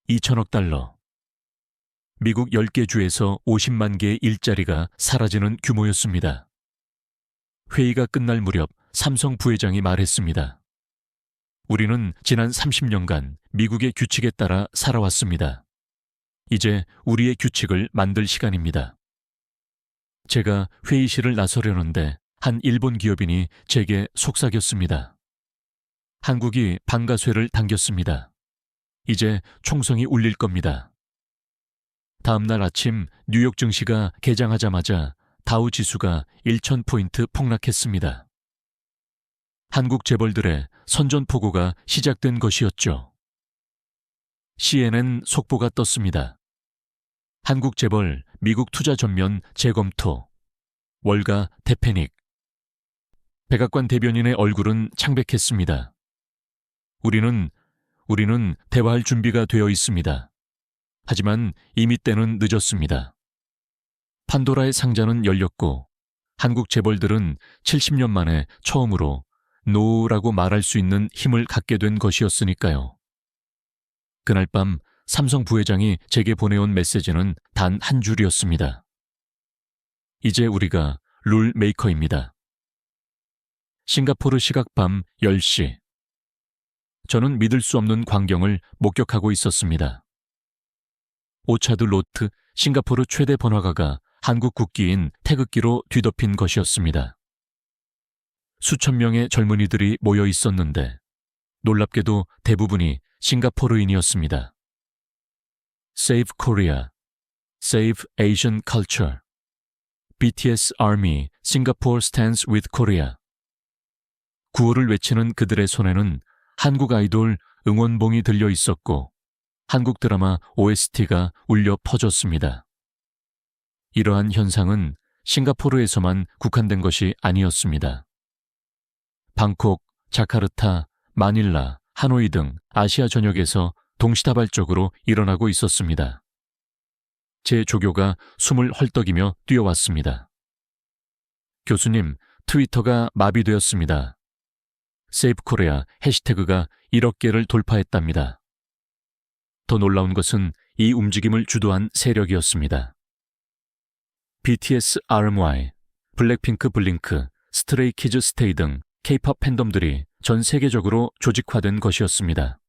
2천억 달러. 미국 10개 주에서 50만 개의 일자리가 사라지는 규모였습니다. 회의가 끝날 무렵 삼성 부회장이 말했습니다. 우리는 지난 30년간 미국의 규칙에 따라 살아왔습니다. 이제 우리의 규칙을 만들 시간입니다. 제가 회의실을 나서려는데 한 일본 기업인이 제게 속삭였습니다. 한국이 방가쇠를 당겼습니다. 이제 총성이 울릴 겁니다. 다음 날 아침 뉴욕 증시가 개장하자마자 다우 지수가 1,000포인트 폭락했습니다. 한국 재벌들의 선전포고가 시작된 것이었죠. CNN 속보가 떴습니다. 한국 재벌 미국 투자 전면 재검토. 월가 대패닉. 백악관 대변인의 얼굴은 창백했습니다. 우리는 대화할 준비가 되어 있습니다. 하지만 이미 때는 늦었습니다. 판도라의 상자는 열렸고 한국 재벌들은 70년 만에 처음으로 노라고 말할 수 있는 힘을 갖게 된 것이었으니까요. 그날 밤 삼성 부회장이 제게 보내온 메시지는 단 한 줄이었습니다. 이제 우리가 룰 메이커입니다. 싱가포르 시각 밤 10시. 저는 믿을 수 없는 광경을 목격하고 있었습니다. 오차드 로트 싱가포르 최대 번화가가 한국 국기인 태극기로 뒤덮인 것이었습니다. 수천 명의 젊은이들이 모여 있었는데 놀랍게도 대부분이 싱가포르인이었습니다. Save Korea, Save Asian Culture. BTS Army, Singapore stands with Korea. 구호를 외치는 그들의 손에는 한국 아이돌 응원봉이 들려 있었고 한국 드라마 OST가 울려 퍼졌습니다. 이러한 현상은 싱가포르에서만 국한된 것이 아니었습니다. 방콕, 자카르타, 마닐라, 하노이 등 아시아 전역에서 동시다발적으로 일어나고 있었습니다. 제 조교가 숨을 헐떡이며 뛰어왔습니다. 교수님, 트위터가 마비되었습니다. 세이브 코리아 해시태그가 1억 개를 돌파했답니다. 더 놀라운 것은 이 움직임을 주도한 세력이었습니다. BTS RMY, 블랙핑크 블링크, 스트레이키즈 스테이 등 K-팝 팬덤들이 전 세계적으로 조직화된 것이었습니다.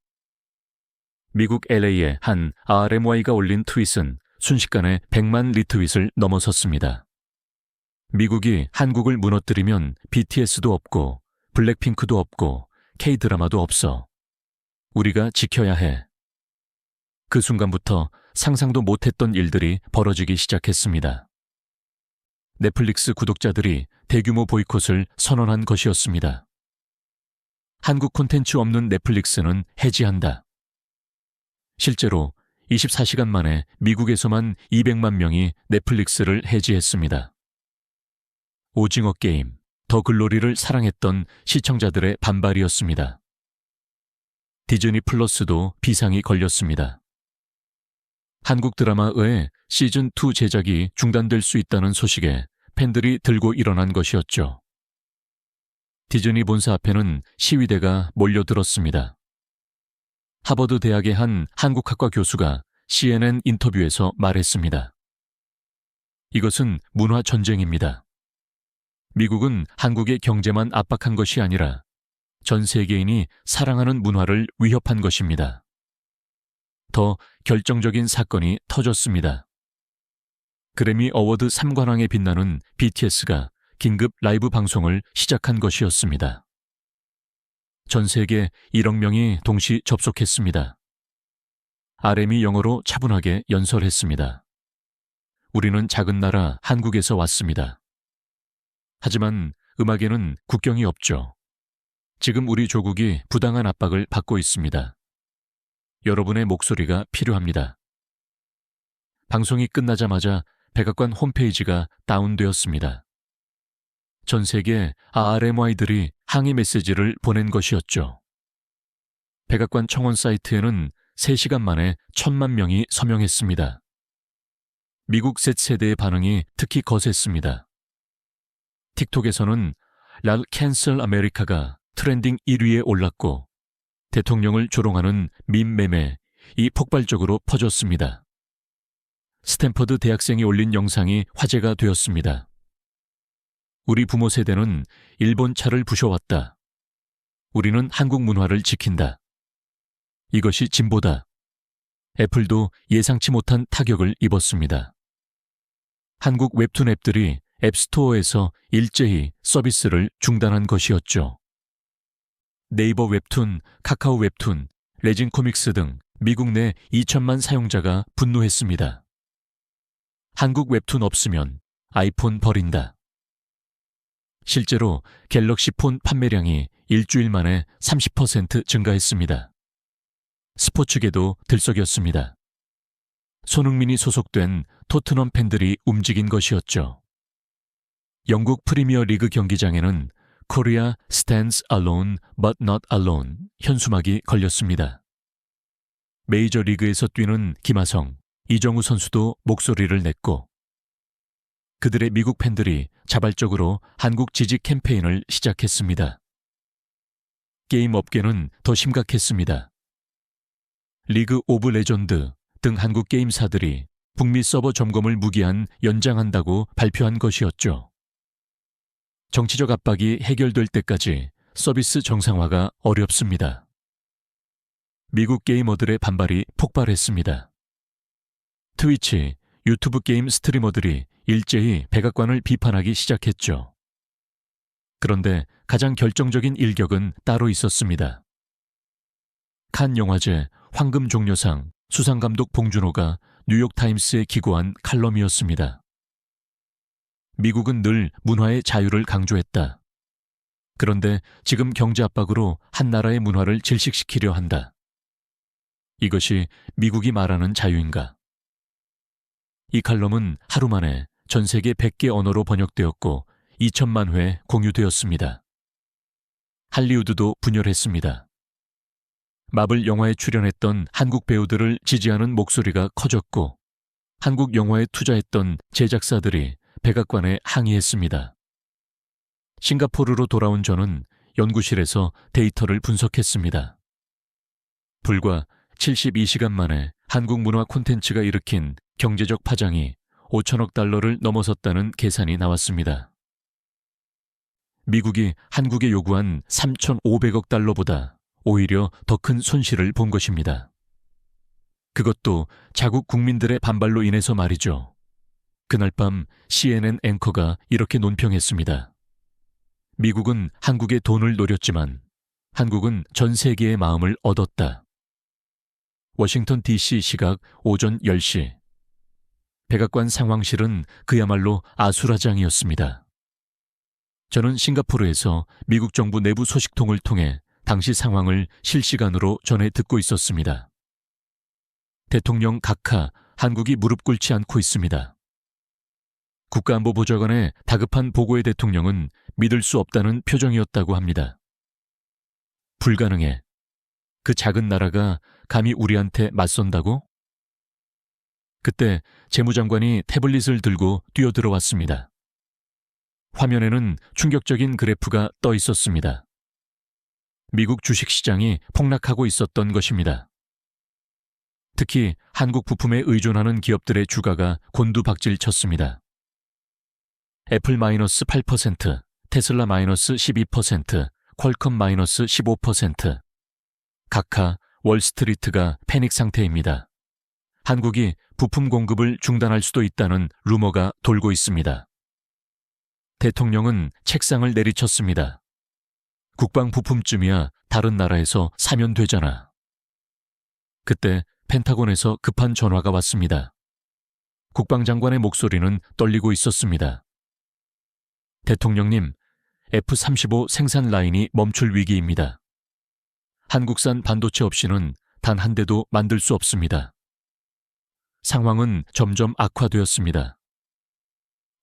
미국 LA의 한 RMY가 올린 트윗은 순식간에 100만 리트윗을 넘어섰습니다. 미국이 한국을 무너뜨리면 BTS도 없고 블랙핑크도 없고 K-드라마도 없어. 우리가 지켜야 해. 그 순간부터 상상도 못했던 일들이 벌어지기 시작했습니다. 넷플릭스 구독자들이 대규모 보이콧을 선언한 것이었습니다. 한국 콘텐츠 없는 넷플릭스는 해지한다. 실제로 24시간 만에 미국에서만 200만 명이 넷플릭스를 해지했습니다. 오징어 게임, 더 글로리를 사랑했던 시청자들의 반발이었습니다. 디즈니 플러스도 비상이 걸렸습니다. 한국 드라마의 시즌2 제작이 중단될 수 있다는 소식에 팬들이 들고 일어난 것이었죠. 디즈니 본사 앞에는 시위대가 몰려들었습니다. 하버드 대학의 한 한국학과 교수가 CNN 인터뷰에서 말했습니다. 이것은 문화 전쟁입니다. 미국은 한국의 경제만 압박한 것이 아니라 전 세계인이 사랑하는 문화를 위협한 것입니다. 더 결정적인 사건이 터졌습니다. 그래미 어워드 3관왕에 빛나는 BTS가 긴급 라이브 방송을 시작한 것이었습니다. 전 세계 1억 명이 동시 접속했습니다. RM이 영어로 차분하게 연설했습니다. 우리는 작은 나라 한국에서 왔습니다. 하지만 음악에는 국경이 없죠. 지금 우리 조국이 부당한 압박을 받고 있습니다. 여러분의 목소리가 필요합니다. 방송이 끝나자마자 백악관 홈페이지가 다운되었습니다. 전 세계 RMY들이 항의 메시지를 보낸 것이었죠. 백악관 청원 사이트에는 3시간 만에 1,000만 명이 서명했습니다. 미국 Z세대의 반응이 특히 거셌습니다. 틱톡에서는 랄 캔슬 아메리카가 트렌딩 1위에 올랐고 대통령을 조롱하는 밈 매매 이 폭발적으로 퍼졌습니다. 스탠퍼드 대학생이 올린 영상이 화제가 되었습니다. 우리 부모 세대는 일본 차를 부셔왔다. 우리는 한국 문화를 지킨다. 이것이 진보다. 애플도 예상치 못한 타격을 입었습니다. 한국 웹툰 앱들이 앱스토어에서 일제히 서비스를 중단한 것이었죠. 네이버 웹툰, 카카오 웹툰, 레진 코믹스 등 미국 내 2천만 사용자가 분노했습니다. 한국 웹툰 없으면 아이폰 버린다. 실제로 갤럭시 폰 판매량이 일주일 만에 30% 증가했습니다. 스포츠계도 들썩였습니다. 손흥민이 소속된 토트넘 팬들이 움직인 것이었죠. 영국 프리미어 리그 경기장에는 Korea stands alone but not alone 현수막이 걸렸습니다. 메이저 리그에서 뛰는 김하성, 이정우 선수도 목소리를 냈고 그들의 미국 팬들이 자발적으로 한국 지지 캠페인을 시작했습니다. 게임 업계는 더 심각했습니다. 리그 오브 레전드 등 한국 게임사들이 북미 서버 점검을 무기한 연장한다고 발표한 것이었죠. 정치적 압박이 해결될 때까지 서비스 정상화가 어렵습니다. 미국 게이머들의 반발이 폭발했습니다. 트위치, 유튜브 게임 스트리머들이 일제히 백악관을 비판하기 시작했죠. 그런데 가장 결정적인 일격은 따로 있었습니다. 칸 영화제 황금종려상 수상감독 봉준호가 뉴욕타임스에 기고한 칼럼이었습니다. 미국은 늘 문화의 자유를 강조했다. 그런데 지금 경제 압박으로 한 나라의 문화를 질식시키려 한다. 이것이 미국이 말하는 자유인가? 이 칼럼은 하루 만에 전 세계 100개 언어로 번역되었고 2천만 회 공유되었습니다. 할리우드도 분열했습니다. 마블 영화에 출연했던 한국 배우들을 지지하는 목소리가 커졌고 한국 영화에 투자했던 제작사들이 백악관에 항의했습니다. 싱가포르로 돌아온 저는 연구실에서 데이터를 분석했습니다. 불과 72시간 만에 한국 문화 콘텐츠가 일으킨 경제적 파장이 5천억 달러를 넘어섰다는 계산이 나왔습니다. 미국이 한국에 요구한 3,500억 달러보다 오히려 더 큰 손실을 본 것입니다. 그것도 자국 국민들의 반발로 인해서 말이죠. 그날 밤 CNN 앵커가 이렇게 논평했습니다. 미국은 한국의 돈을 노렸지만 한국은 전 세계의 마음을 얻었다. 워싱턴 DC 시각 오전 10시. 백악관 상황실은 그야말로 아수라장이었습니다. 저는 싱가포르에서 미국 정부 내부 소식통을 통해 당시 상황을 실시간으로 전해 듣고 있었습니다. 대통령 각하, 한국이 무릎 꿇지 않고 있습니다. 국가안보보좌관의 다급한 보고에 대통령은 믿을 수 없다는 표정이었다고 합니다. 불가능해. 그 작은 나라가 감히 우리한테 맞선다고? 그때 재무장관이 태블릿을 들고 뛰어들어왔습니다. 화면에는 충격적인 그래프가 떠 있었습니다. 미국 주식시장이 폭락하고 있었던 것입니다. 특히 한국 부품에 의존하는 기업들의 주가가 곤두박질 쳤습니다. 애플 마이너스 8%, 테슬라 마이너스 12%, 퀄컴 마이너스 15%. 각하 월스트리트가 패닉 상태입니다. 한국이 부품 공급을 중단할 수도 있다는 루머가 돌고 있습니다. 대통령은 책상을 내리쳤습니다. 국방 부품쯤이야 다른 나라에서 사면 되잖아. 그때 펜타곤에서 급한 전화가 왔습니다. 국방장관의 목소리는 떨리고 있었습니다. 대통령님, F-35 생산 라인이 멈출 위기입니다. 한국산 반도체 없이는 단 한 대도 만들 수 없습니다. 상황은 점점 악화되었습니다.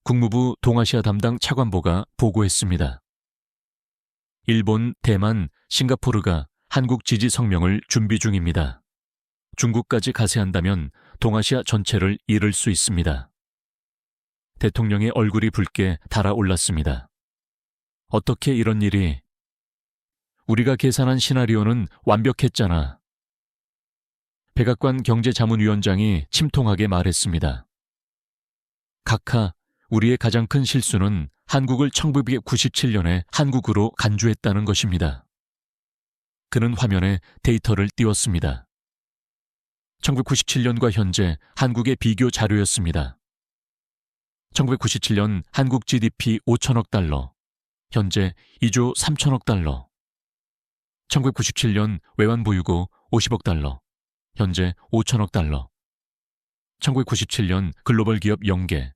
국무부 동아시아 담당 차관보가 보고했습니다. 일본, 대만, 싱가포르가 한국 지지 성명을 준비 중입니다. 중국까지 가세한다면 동아시아 전체를 잃을 수 있습니다. 대통령의 얼굴이 붉게 달아올랐습니다. 어떻게 이런 일이? 우리가 계산한 시나리오는 완벽했잖아. 백악관 경제자문위원장이 침통하게 말했습니다. 각하, 우리의 가장 큰 실수는 한국을 1997년에 한국으로 간주했다는 것입니다. 그는 화면에 데이터를 띄웠습니다. 1997년과 현재 한국의 비교 자료였습니다. 1997년 한국 GDP 5천억 달러, 현재 2조 3천억 달러. 1997년 외환보유고 50억 달러, 현재 5천억 달러. 1997년 글로벌 기업 0개,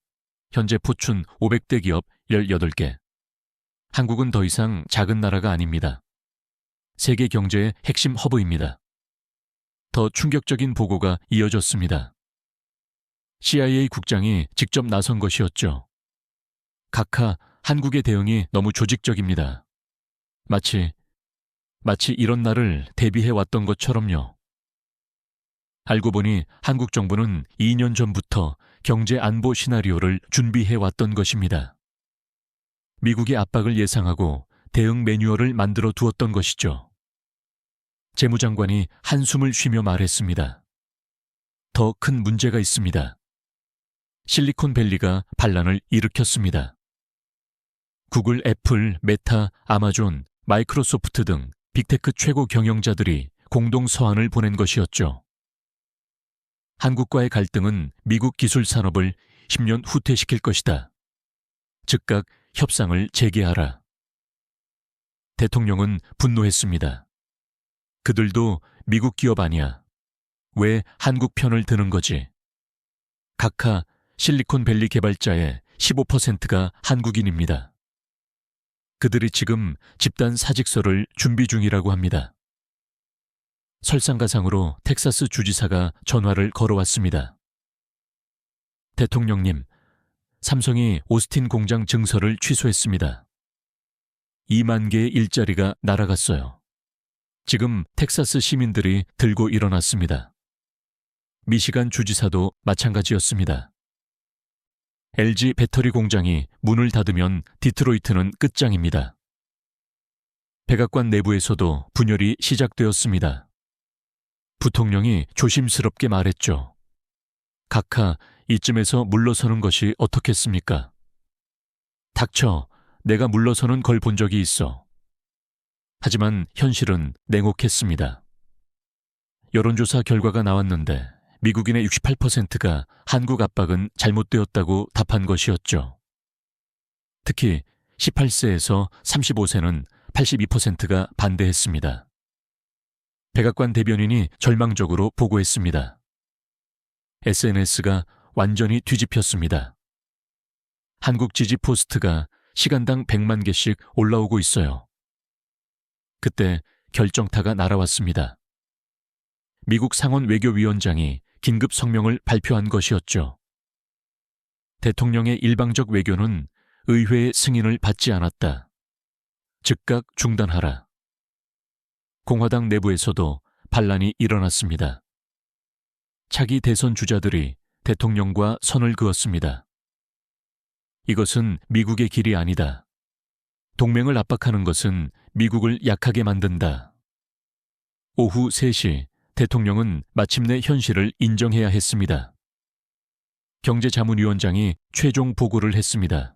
현재 포춘 500대 기업 18개. 한국은 더 이상 작은 나라가 아닙니다. 세계 경제의 핵심 허브입니다. 더 충격적인 보고가 이어졌습니다. CIA 국장이 직접 나선 것이었죠. 각하, 한국의 대응이 너무 조직적입니다. 마치 이런 날을 대비해왔던 것처럼요. 알고 보니 한국 정부는 2년 전부터 경제 안보 시나리오를 준비해왔던 것입니다. 미국의 압박을 예상하고 대응 매뉴얼을 만들어 두었던 것이죠. 재무장관이 한숨을 쉬며 말했습니다. 더 큰 문제가 있습니다. 실리콘밸리가 반란을 일으켰습니다. 구글, 애플, 메타, 아마존, 마이크로소프트 등 빅테크 최고 경영자들이 공동 서한을 보낸 것이었죠. 한국과의 갈등은 미국 기술 산업을 10년 후퇴시킬 것이다. 즉각 협상을 재개하라. 대통령은 분노했습니다. 그들도 미국 기업 아니야. 왜 한국 편을 드는 거지? 각하 실리콘밸리 개발자의 15%가 한국인입니다. 그들이 지금 집단 사직서를 준비 중이라고 합니다. 설상가상으로 텍사스 주지사가 전화를 걸어왔습니다. 대통령님, 삼성이 오스틴 공장 증설을 취소했습니다. 2만 개의 일자리가 날아갔어요. 지금 텍사스 시민들이 들고 일어났습니다. 미시간 주지사도 마찬가지였습니다. LG 배터리 공장이 문을 닫으면 디트로이트는 끝장입니다. 백악관 내부에서도 분열이 시작되었습니다. 부통령이 조심스럽게 말했죠. 각하, 이쯤에서 물러서는 것이 어떻겠습니까? 닥쳐, 내가 물러서는 걸 본 적이 있어. 하지만 현실은 냉혹했습니다. 여론조사 결과가 나왔는데 미국인의 68%가 한국 압박은 잘못되었다고 답한 것이었죠. 특히 18세에서 35세는 82%가 반대했습니다. 백악관 대변인이 절망적으로 보고했습니다. SNS가 완전히 뒤집혔습니다. 한국 지지 포스트가 시간당 100만 개씩 올라오고 있어요. 그때 결정타가 날아왔습니다. 미국 상원 외교위원장이 긴급 성명을 발표한 것이었죠. 대통령의 일방적 외교는 의회의 승인을 받지 않았다. 즉각 중단하라. 공화당 내부에서도 반란이 일어났습니다. 차기 대선 주자들이 대통령과 선을 그었습니다. 이것은 미국의 길이 아니다. 동맹을 압박하는 것은 미국을 약하게 만든다. 오후 3시 대통령은 마침내 현실을 인정해야 했습니다. 경제자문위원장이 최종 보고를 했습니다.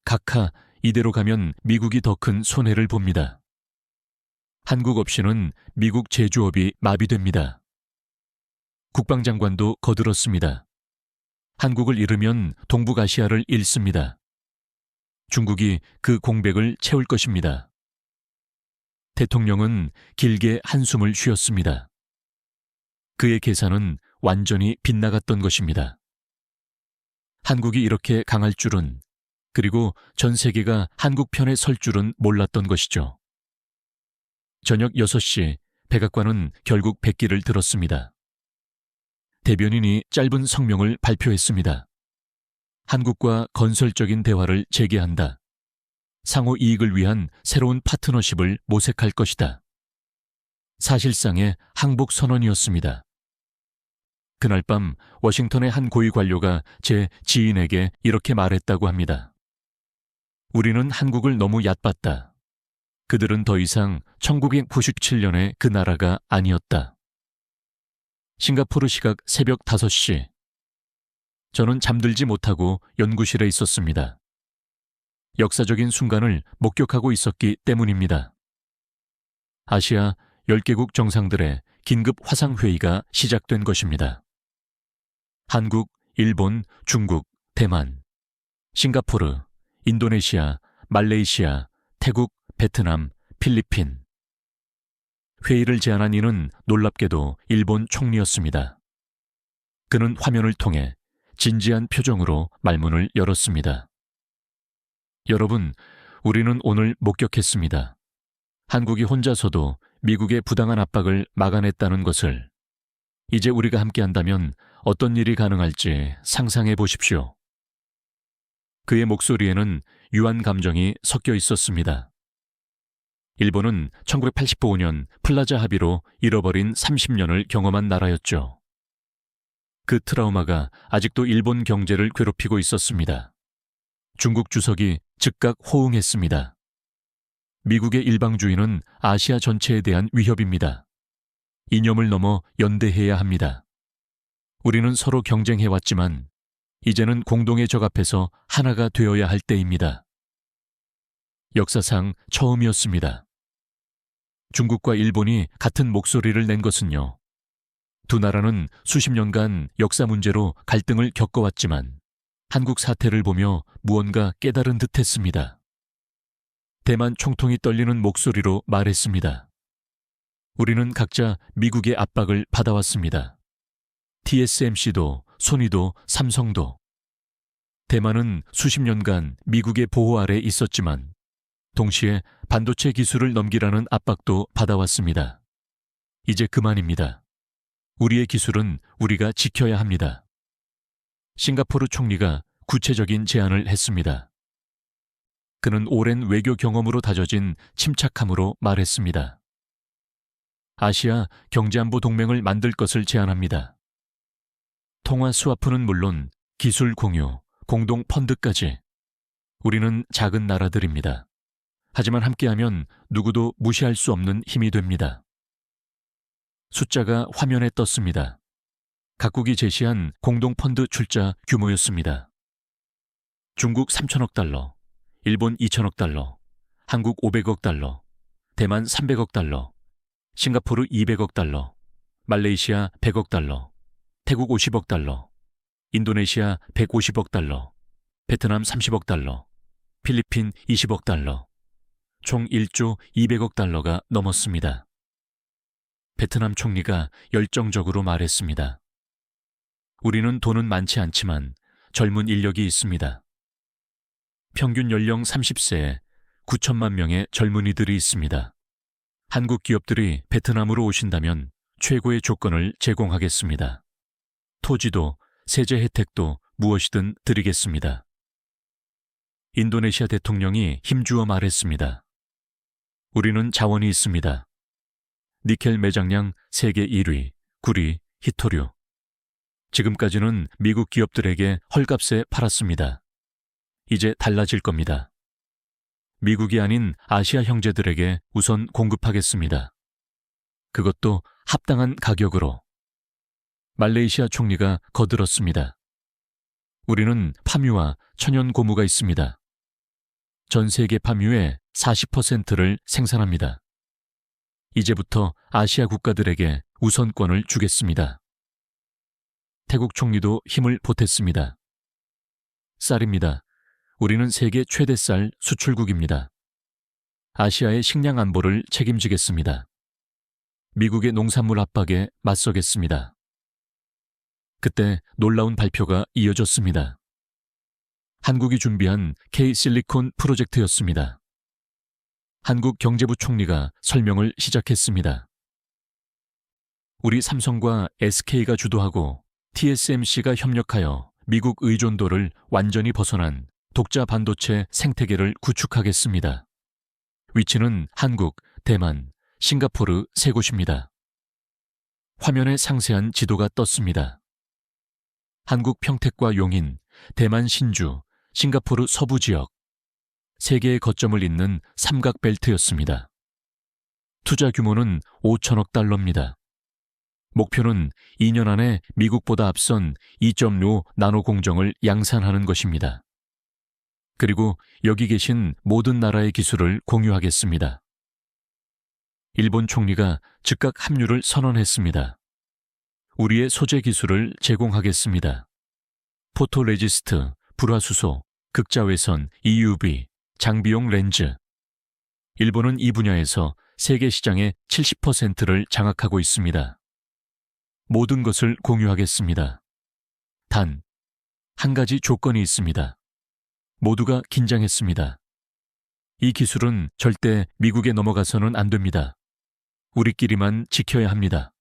각하, 이대로 가면 미국이 더 큰 손해를 봅니다. 한국 없이는 미국 제조업이 마비됩니다. 국방장관도 거들었습니다. 한국을 잃으면 동북아시아를 잃습니다. 중국이 그 공백을 채울 것입니다. 대통령은 길게 한숨을 쉬었습니다. 그의 계산은 완전히 빗나갔던 것입니다. 한국이 이렇게 강할 줄은, 그리고 전 세계가 한국 편에 설 줄은 몰랐던 것이죠. 저녁 6시 백악관은 결국 백기를 들었습니다. 대변인이 짧은 성명을 발표했습니다. 한국과 건설적인 대화를 재개한다. 상호 이익을 위한 새로운 파트너십을 모색할 것이다. 사실상의 항복 선언이었습니다. 그날 밤 워싱턴의 한 고위 관료가 제 지인에게 이렇게 말했다고 합니다. 우리는 한국을 너무 얕봤다. 그들은 더 이상 1997년의 그 나라가 아니었다. 싱가포르 시각 새벽 5시. 저는 잠들지 못하고 연구실에 있었습니다. 역사적인 순간을 목격하고 있었기 때문입니다. 아시아 10개국 정상들의 긴급 화상회의가 시작된 것입니다. 한국, 일본, 중국, 대만, 싱가포르, 인도네시아, 말레이시아, 태국, 베트남, 필리핀. 회의를 제안한 이는 놀랍게도 일본 총리였습니다. 그는 화면을 통해 진지한 표정으로 말문을 열었습니다. 여러분, 우리는 오늘 목격했습니다. 한국이 혼자서도 미국의 부당한 압박을 막아냈다는 것을. 이제 우리가 함께한다면 어떤 일이 가능할지 상상해 보십시오. 그의 목소리에는 유한 감정이 섞여 있었습니다. 일본은 1985년 플라자 합의로 잃어버린 30년을 경험한 나라였죠. 그 트라우마가 아직도 일본 경제를 괴롭히고 있었습니다. 중국 주석이 즉각 호응했습니다. 미국의 일방주의는 아시아 전체에 대한 위협입니다. 이념을 넘어 연대해야 합니다. 우리는 서로 경쟁해왔지만 이제는 공동의 적 앞에서 하나가 되어야 할 때입니다. 역사상 처음이었습니다. 중국과 일본이 같은 목소리를 낸 것은요. 두 나라는 수십 년간 역사 문제로 갈등을 겪어왔지만 한국 사태를 보며 무언가 깨달은 듯했습니다. 대만 총통이 떨리는 목소리로 말했습니다. 우리는 각자 미국의 압박을 받아왔습니다. TSMC도, 소니도, 삼성도. 대만은 수십 년간 미국의 보호 아래 있었지만 동시에 반도체 기술을 넘기라는 압박도 받아왔습니다. 이제 그만입니다. 우리의 기술은 우리가 지켜야 합니다. 싱가포르 총리가 구체적인 제안을 했습니다. 그는 오랜 외교 경험으로 다져진 침착함으로 말했습니다. 아시아 경제안보 동맹을 만들 것을 제안합니다. 통화 스와프는 물론 기술 공유, 공동 펀드까지. 우리는 작은 나라들입니다. 하지만 함께하면 누구도 무시할 수 없는 힘이 됩니다. 숫자가 화면에 떴습니다. 각국이 제시한 공동 펀드 출자 규모였습니다. 중국 3천억 달러, 일본 2천억 달러, 한국 500억 달러, 대만 300억 달러, 싱가포르 200억 달러, 말레이시아 100억 달러, 태국 50억 달러, 인도네시아 150억 달러, 베트남 30억 달러, 필리핀 20억 달러, 총 1조 200억 달러가 넘었습니다. 베트남 총리가 열정적으로 말했습니다. 우리는 돈은 많지 않지만 젊은 인력이 있습니다. 평균 연령 30세에 9천만 명의 젊은이들이 있습니다. 한국 기업들이 베트남으로 오신다면 최고의 조건을 제공하겠습니다. 토지도 세제 혜택도 무엇이든 드리겠습니다. 인도네시아 대통령이 힘주어 말했습니다. 우리는 자원이 있습니다. 니켈 매장량 세계 1위, 구리, 히토류. 지금까지는 미국 기업들에게 헐값에 팔았습니다. 이제 달라질 겁니다. 미국이 아닌 아시아 형제들에게 우선 공급하겠습니다. 그것도 합당한 가격으로. 말레이시아 총리가 거들었습니다. 우리는 파묘와 천연 고무가 있습니다. 전 세계 팜유의 40%를 생산합니다. 이제부터 아시아 국가들에게 우선권을 주겠습니다. 태국 총리도 힘을 보탰습니다. 쌀입니다. 우리는 세계 최대 쌀 수출국입니다. 아시아의 식량 안보를 책임지겠습니다. 미국의 농산물 압박에 맞서겠습니다. 그때 놀라운 발표가 이어졌습니다. 한국이 준비한 K-실리콘 프로젝트였습니다. 한국경제부 총리가 설명을 시작했습니다. 우리 삼성과 SK가 주도하고 TSMC가 협력하여 미국 의존도를 완전히 벗어난 독자 반도체 생태계를 구축하겠습니다. 위치는 한국, 대만, 싱가포르 세 곳입니다. 화면에 상세한 지도가 떴습니다. 한국 평택과 용인, 대만 신주, 싱가포르 서부 지역, 세 개의 거점을 잇는 삼각벨트였습니다. 투자 규모는 5천억 달러입니다. 목표는 2년 안에 미국보다 앞선 2.5 나노 공정을 양산하는 것입니다. 그리고 여기 계신 모든 나라의 기술을 공유하겠습니다. 일본 총리가 즉각 합류를 선언했습니다. 우리의 소재 기술을 제공하겠습니다. 포토레지스트, 불화수소, 극자외선, EUV, 장비용 렌즈. 일본은 이 분야에서 세계 시장의 70%를 장악하고 있습니다. 모든 것을 공유하겠습니다. 단, 한 가지 조건이 있습니다. 모두가 긴장했습니다. 이 기술은 절대 미국에 넘어가서는 안 됩니다. 우리끼리만 지켜야 합니다.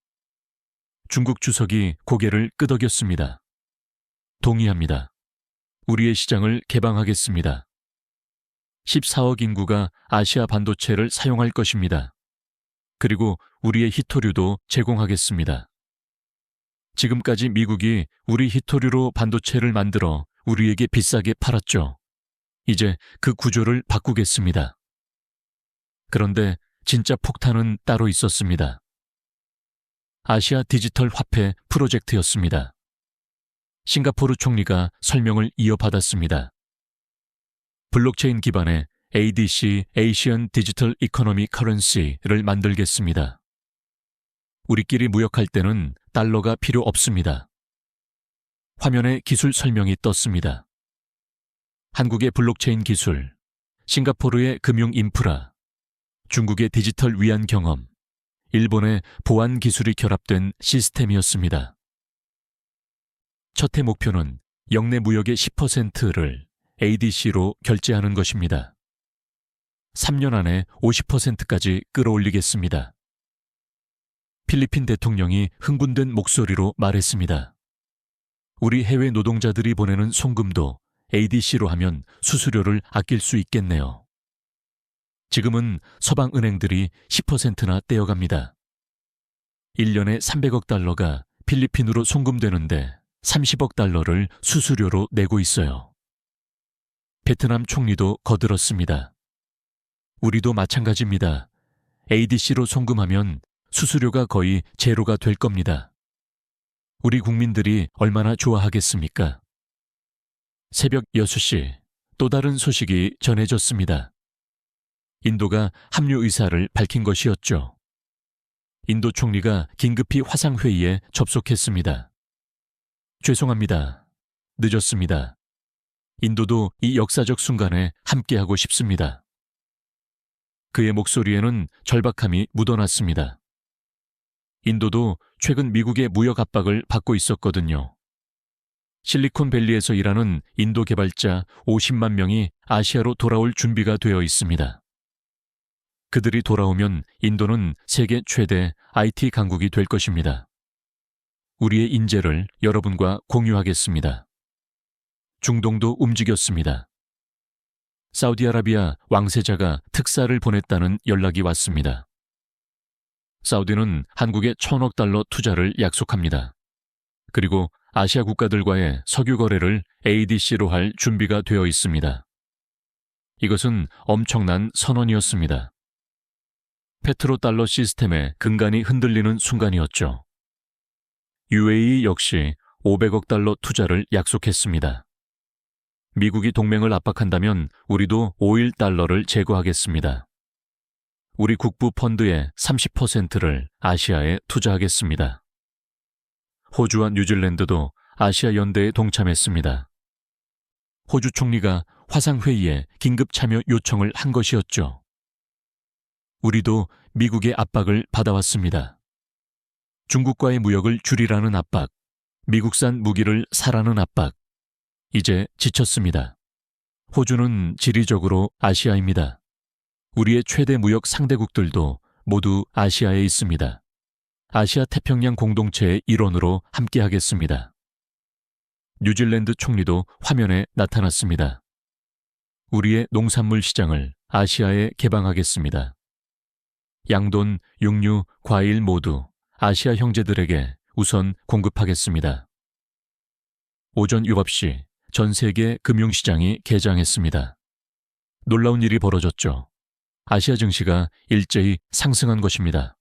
중국 주석이 고개를 끄덕였습니다. 동의합니다. 우리의 시장을 개방하겠습니다. 14억 인구가 아시아 반도체를 사용할 것입니다. 그리고 우리의 희토류도 제공하겠습니다. 지금까지 미국이 우리 희토류로 반도체를 만들어 우리에게 비싸게 팔았죠. 이제 그 구조를 바꾸겠습니다. 그런데 진짜 폭탄은 따로 있었습니다. 아시아 디지털 화폐 프로젝트였습니다. 싱가포르 총리가 설명을 이어받았습니다. 블록체인 기반의 ADC, Asian Digital Economy Currency를 만들겠습니다. 우리끼리 무역할 때는 달러가 필요 없습니다. 화면에 기술 설명이 떴습니다. 한국의 블록체인 기술, 싱가포르의 금융 인프라, 중국의 디지털 위안 경험, 일본의 보안 기술이 결합된 시스템이었습니다. 첫 해 목표는 역내 무역의 10%를 ADC로 결제하는 것입니다. 3년 안에 50%까지 끌어올리겠습니다. 필리핀 대통령이 흥분된 목소리로 말했습니다. 우리 해외 노동자들이 보내는 송금도 ADC로 하면 수수료를 아낄 수 있겠네요. 지금은 서방 은행들이 10%나 떼어갑니다. 1년에 300억 달러가 필리핀으로 송금되는데 30억 달러를 수수료로 내고 있어요. 베트남 총리도 거들었습니다. 우리도 마찬가지입니다. ADC로 송금하면 수수료가 거의 제로가 될 겁니다. 우리 국민들이 얼마나 좋아하겠습니까? 새벽 6시 또 다른 소식이 전해졌습니다. 인도가 합류 의사를 밝힌 것이었죠. 인도 총리가 긴급히 화상회의에 접속했습니다. 죄송합니다. 늦었습니다. 인도도 이 역사적 순간에 함께하고 싶습니다. 그의 목소리에는 절박함이 묻어났습니다. 인도도 최근 미국의 무역 압박을 받고 있었거든요. 실리콘밸리에서 일하는 인도 개발자 50만 명이 아시아로 돌아올 준비가 되어 있습니다. 그들이 돌아오면 인도는 세계 최대 IT 강국이 될 것입니다. 우리의 인재를 여러분과 공유하겠습니다. 중동도 움직였습니다. 사우디아라비아 왕세자가 특사를 보냈다는 연락이 왔습니다. 사우디는 한국에 1,000억 달러 투자를 약속합니다. 그리고 아시아 국가들과의 석유 거래를 ADC로 할 준비가 되어 있습니다. 이것은 엄청난 선언이었습니다. 페트로달러 시스템의 근간이 흔들리는 순간이었죠. UAE 역시 500억 달러 투자를 약속했습니다. 미국이 동맹을 압박한다면 우리도 오일 달러를 제거하겠습니다. 우리 국부 펀드의 30%를 아시아에 투자하겠습니다. 호주와 뉴질랜드도 아시아 연대에 동참했습니다. 호주 총리가 화상회의에 긴급 참여 요청을 한 것이었죠. 우리도 미국의 압박을 받아왔습니다. 중국과의 무역을 줄이라는 압박, 미국산 무기를 사라는 압박. 이제 지쳤습니다. 호주는 지리적으로 아시아입니다. 우리의 최대 무역 상대국들도 모두 아시아에 있습니다. 아시아 태평양 공동체의 일원으로 함께하겠습니다. 뉴질랜드 총리도 화면에 나타났습니다. 우리의 농산물 시장을 아시아에 개방하겠습니다. 양돈, 육류, 과일 모두 아시아 형제들에게 우선 공급하겠습니다. 오전 7시 전 세계 금융시장이 개장했습니다. 놀라운 일이 벌어졌죠. 아시아 증시가 일제히 상승한 것입니다.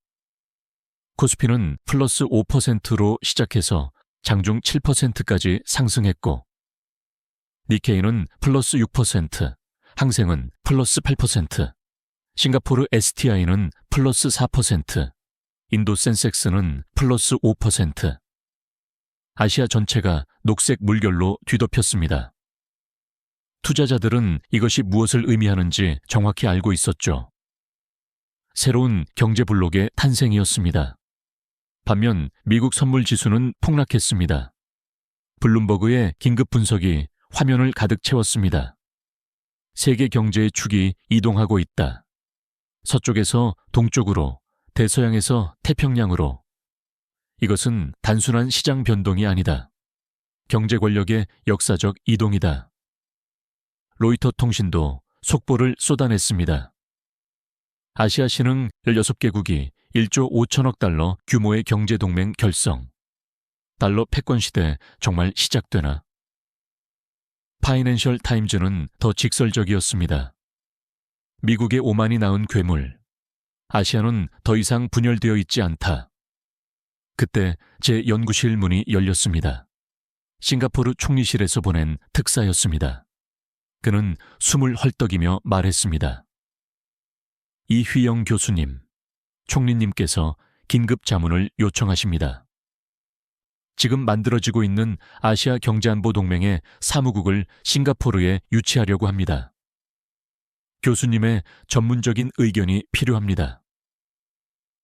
코스피는 플러스 5%로 시작해서 장중 7%까지 상승했고, 니케이는 플러스 6%, 항생은 플러스 8%, 싱가포르 STI는 플러스 4%, 인도 센섹스는 플러스 5%. 아시아 전체가 녹색 물결로 뒤덮였습니다. 투자자들은 이것이 무엇을 의미하는지 정확히 알고 있었죠. 새로운 경제 블록의 탄생이었습니다. 반면 미국 선물 지수는 폭락했습니다. 블룸버그의 긴급 분석이 화면을 가득 채웠습니다. 세계 경제의 축이 이동하고 있다. 서쪽에서 동쪽으로, 대서양에서 태평양으로. 이것은 단순한 시장 변동이 아니다. 경제 권력의 역사적 이동이다. 로이터 통신도 속보를 쏟아냈습니다. 아시아 신흥 16개국이 1조 5천억 달러 규모의 경제동맹 결성. 달러 패권 시대 정말 시작되나? 파이낸셜 타임즈는 더 직설적이었습니다. 미국의 오만이 낳은 괴물. 아시아는 더 이상 분열되어 있지 않다. 그때 제 연구실 문이 열렸습니다. 싱가포르 총리실에서 보낸 특사였습니다. 그는 숨을 헐떡이며 말했습니다. 이휘영 교수님, 총리님께서 긴급 자문을 요청하십니다. 지금 만들어지고 있는 아시아 경제안보동맹의 사무국을 싱가포르에 유치하려고 합니다. 교수님의 전문적인 의견이 필요합니다.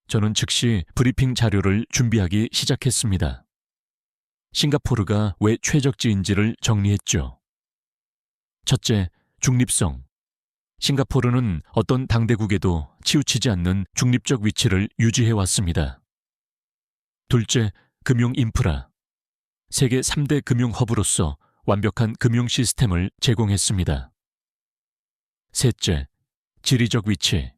저는 즉시 브리핑 자료를 준비하기 시작했습니다. 싱가포르가 왜 최적지인지를 정리했죠. 첫째, 중립성. 싱가포르는 어떤 당대국에도 치우치지 않는 중립적 위치를 유지해왔습니다. 둘째, 금융 인프라. 세계 3대 금융 허브로서 완벽한 금융 시스템을 제공했습니다. 셋째, 지리적 위치.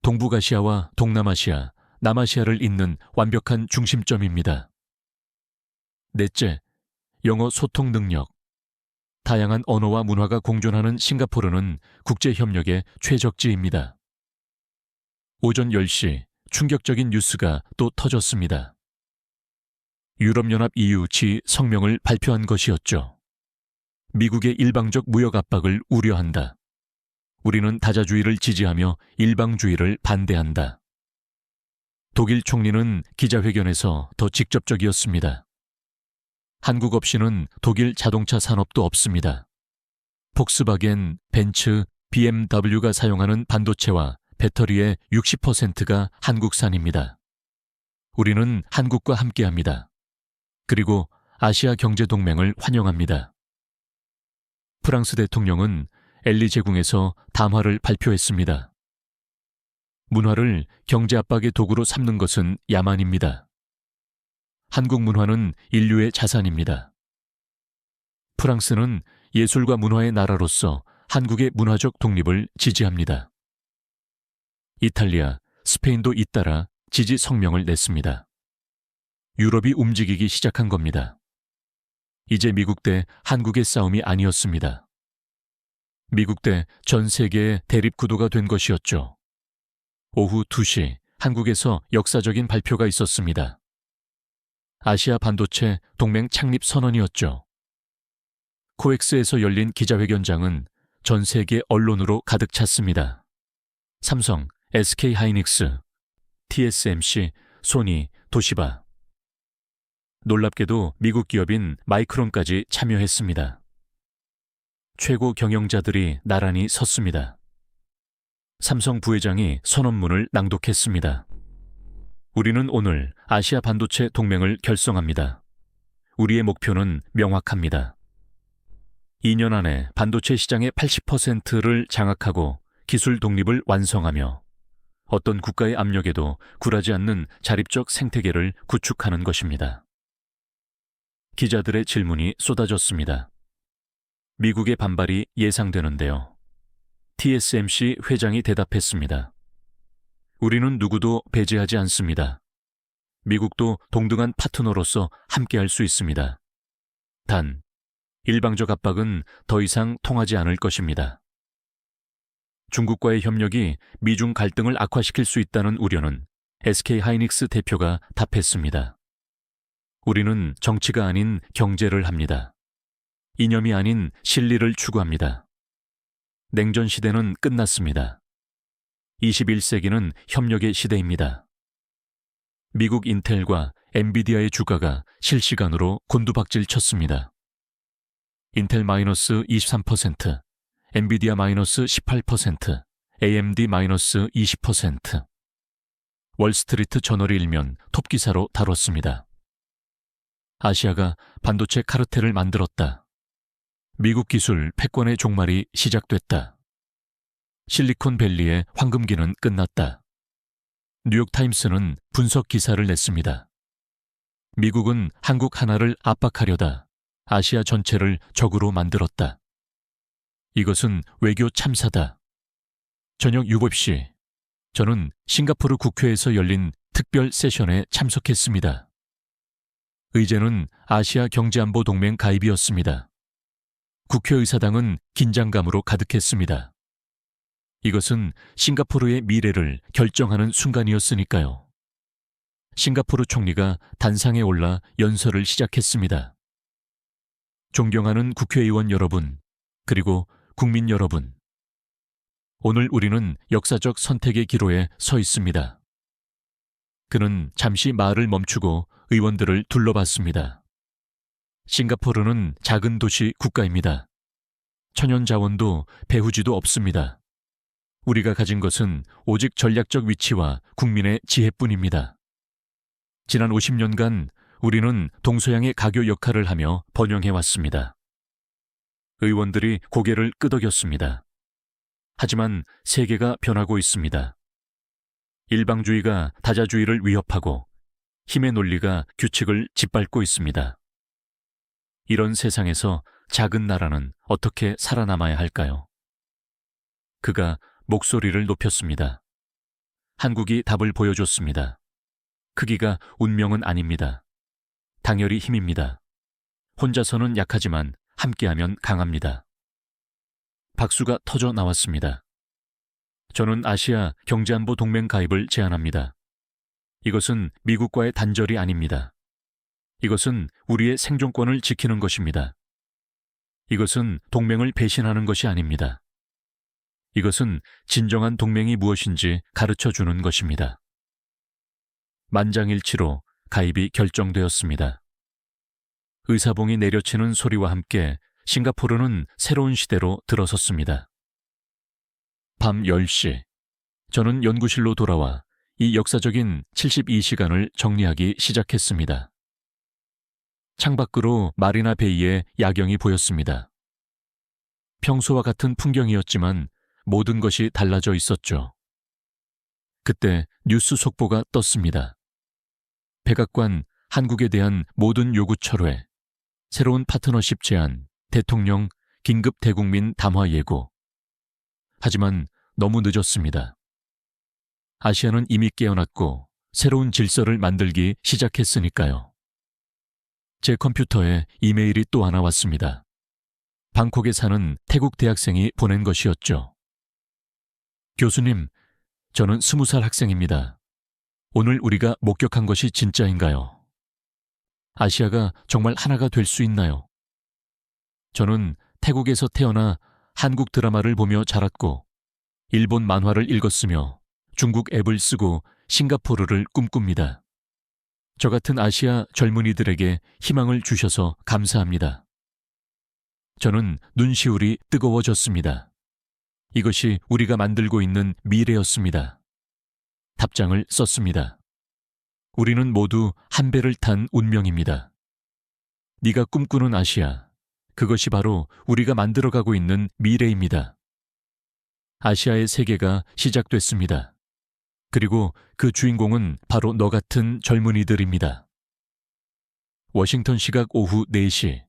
동북아시아와 동남아시아, 남아시아를 잇는 완벽한 중심점입니다. 넷째, 영어 소통 능력. 다양한 언어와 문화가 공존하는 싱가포르는 국제협력의 최적지입니다. 오전 10시 충격적인 뉴스가 또 터졌습니다. 유럽연합 EU 지 성명을 발표한 것이었죠. 미국의 일방적 무역 압박을 우려한다. 우리는 다자주의를 지지하며 일방주의를 반대한다. 독일 총리는 기자회견에서 더 직접적이었습니다. 한국 없이는 독일 자동차 산업도 없습니다. 폭스바겐, 벤츠, BMW가 사용하는 반도체와 배터리의 60%가 한국산입니다. 우리는 한국과 함께합니다. 그리고 아시아 경제동맹을 환영합니다. 프랑스 대통령은 엘리제궁에서 담화를 발표했습니다. 문화를 경제 압박의 도구로 삼는 것은 야만입니다. 한국 문화는 인류의 자산입니다. 프랑스는 예술과 문화의 나라로서 한국의 문화적 독립을 지지합니다. 이탈리아, 스페인도 잇따라 지지 성명을 냈습니다. 유럽이 움직이기 시작한 겁니다. 이제 미국 대 한국의 싸움이 아니었습니다. 미국 대 전 세계의 대립 구도가 된 것이었죠. 오후 2시 한국에서 역사적인 발표가 있었습니다. 아시아 반도체 동맹 창립 선언이었죠. 코엑스에서 열린 기자회견장은 전 세계 언론으로 가득 찼습니다. 삼성, SK하이닉스, TSMC, 소니, 도시바. 놀랍게도 미국 기업인 마이크론까지 참여했습니다. 최고 경영자들이 나란히 섰습니다. 삼성 부회장이 선언문을 낭독했습니다. 우리는 오늘 아시아 반도체 동맹을 결성합니다. 우리의 목표는 명확합니다. 2년 안에 반도체 시장의 80%를 장악하고 기술 독립을 완성하며 어떤 국가의 압력에도 굴하지 않는 자립적 생태계를 구축하는 것입니다. 기자들의 질문이 쏟아졌습니다. 미국의 반발이 예상되는데요. TSMC 회장이 대답했습니다. 우리는 누구도 배제하지 않습니다. 미국도 동등한 파트너로서 함께할 수 있습니다. 단, 일방적 압박은 더 이상 통하지 않을 것입니다. 중국과의 협력이 미중 갈등을 악화시킬 수 있다는 우려는 SK하이닉스 대표가 답했습니다. 우리는 정치가 아닌 경제를 합니다. 이념이 아닌 실리를 추구합니다. 냉전 시대는 끝났습니다. 21세기는 협력의 시대입니다. 미국 인텔과 엔비디아의 주가가 실시간으로 곤두박질 쳤습니다. 인텔 마이너스 23%, 엔비디아 마이너스 18%, AMD 마이너스 20%. 월스트리트 저널이 일면 톱기사로 다뤘습니다. 아시아가 반도체 카르텔을 만들었다. 미국 기술 패권의 종말이 시작됐다. 실리콘밸리의 황금기는 끝났다. 뉴욕타임스는 분석 기사를 냈습니다. 미국은 한국 하나를 압박하려다 아시아 전체를 적으로 만들었다. 이것은 외교 참사다. 저녁 7시, 저는 싱가포르 국회에서 열린 특별 세션에 참석했습니다. 의제는 아시아 경제안보 동맹 가입이었습니다. 국회의사당은 긴장감으로 가득했습니다. 이것은 싱가포르의 미래를 결정하는 순간이었으니까요. 싱가포르 총리가 단상에 올라 연설을 시작했습니다. 존경하는 국회의원 여러분, 그리고 국민 여러분. 오늘 우리는 역사적 선택의 기로에 서 있습니다. 그는 잠시 말을 멈추고 의원들을 둘러봤습니다. 싱가포르는 작은 도시 국가입니다. 천연 자원도 배후지도 없습니다. 우리가 가진 것은 오직 전략적 위치와 국민의 지혜뿐입니다. 지난 50년간 우리는 동서양의 가교 역할을 하며 번영해왔습니다. 의원들이 고개를 끄덕였습니다. 하지만 세계가 변하고 있습니다. 일방주의가 다자주의를 위협하고 힘의 논리가 규칙을 짓밟고 있습니다. 이런 세상에서 작은 나라는 어떻게 살아남아야 할까요? 그가 목소리를 높였습니다. 한국이 답을 보여줬습니다. 크기가 운명은 아닙니다. 당열이 힘입니다. 혼자서는 약하지만 함께하면 강합니다. 박수가 터져 나왔습니다. 저는 아시아 경제안보 동맹 가입을 제안합니다. 이것은 미국과의 단절이 아닙니다. 이것은 우리의 생존권을 지키는 것입니다. 이것은 동맹을 배신하는 것이 아닙니다. 이것은 진정한 동맹이 무엇인지 가르쳐주는 것입니다. 만장일치로 가입이 결정되었습니다. 의사봉이 내려치는 소리와 함께 싱가포르는 새로운 시대로 들어섰습니다. 밤 10시, 저는 연구실로 돌아와 이 역사적인 72시간을 정리하기 시작했습니다. 창밖으로 마리나 베이의 야경이 보였습니다. 평소와 같은 풍경이었지만 모든 것이 달라져 있었죠. 그때 뉴스 속보가 떴습니다. 백악관 한국에 대한 모든 요구 철회, 새로운 파트너십 제안, 대통령 긴급 대국민 담화 예고. 하지만 너무 늦었습니다. 아시아는 이미 깨어났고 새로운 질서를 만들기 시작했으니까요. 제 컴퓨터에 이메일이 또 하나 왔습니다. 방콕에 사는 태국 대학생이 보낸 것이었죠. 교수님, 저는 20살 학생입니다. 오늘 우리가 목격한 것이 진짜인가요? 아시아가 정말 하나가 될 수 있나요? 저는 태국에서 태어나 한국 드라마를 보며 자랐고 일본 만화를 읽었으며 중국 앱을 쓰고 싱가포르를 꿈꿉니다. 저 같은 아시아 젊은이들에게 희망을 주셔서 감사합니다. 저는 눈시울이 뜨거워졌습니다. 이것이 우리가 만들고 있는 미래였습니다. 답장을 썼습니다. 우리는 모두 한 배를 탄 운명입니다. 네가 꿈꾸는 아시아, 그것이 바로 우리가 만들어가고 있는 미래입니다. 아시아의 세계가 시작됐습니다. 그리고 그 주인공은 바로 너 같은 젊은이들입니다. 워싱턴 시각 오후 4시,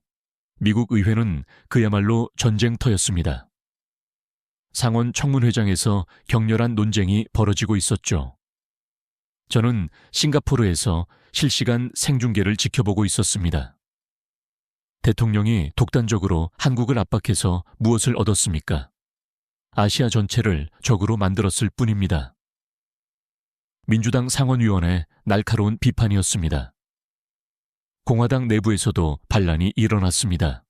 미국 의회는 그야말로 전쟁터였습니다. 상원 청문회장에서 격렬한 논쟁이 벌어지고 있었죠. 저는 싱가포르에서 실시간 생중계를 지켜보고 있었습니다. 대통령이 독단적으로 한국을 압박해서 무엇을 얻었습니까? 아시아 전체를 적으로 만들었을 뿐입니다. 민주당 상원의원의 날카로운 비판이었습니다. 공화당 내부에서도 반란이 일어났습니다.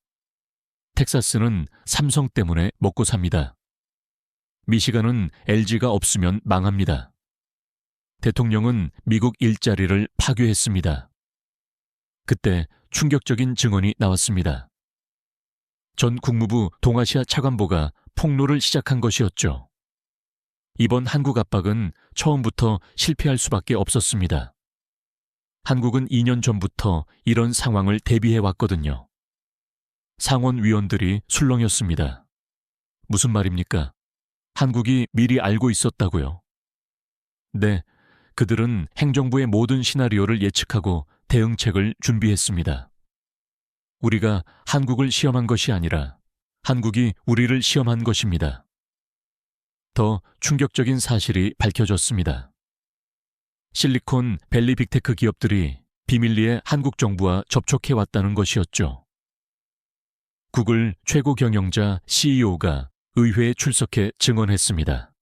텍사스는 삼성 때문에 먹고 삽니다. 미시간은 LG가 없으면 망합니다. 대통령은 미국 일자리를 파괴했습니다. 그때 충격적인 증언이 나왔습니다. 전 국무부 동아시아 차관보가 폭로를 시작한 것이었죠. 이번 한국 압박은 처음부터 실패할 수밖에 없었습니다. 한국은 2년 전부터 이런 상황을 대비해 왔거든요. 상원위원들이 술렁였습니다. 무슨 말입니까? 한국이 미리 알고 있었다고요? 네, 그들은 행정부의 모든 시나리오를 예측하고 대응책을 준비했습니다. 우리가 한국을 시험한 것이 아니라 한국이 우리를 시험한 것입니다. 더 충격적인 사실이 밝혀졌습니다. 실리콘 밸리 빅테크 기업들이 비밀리에 한국 정부와 접촉해 왔다는 것이었죠. 구글 최고 경영자 CEO가 의회에 출석해 증언했습니다.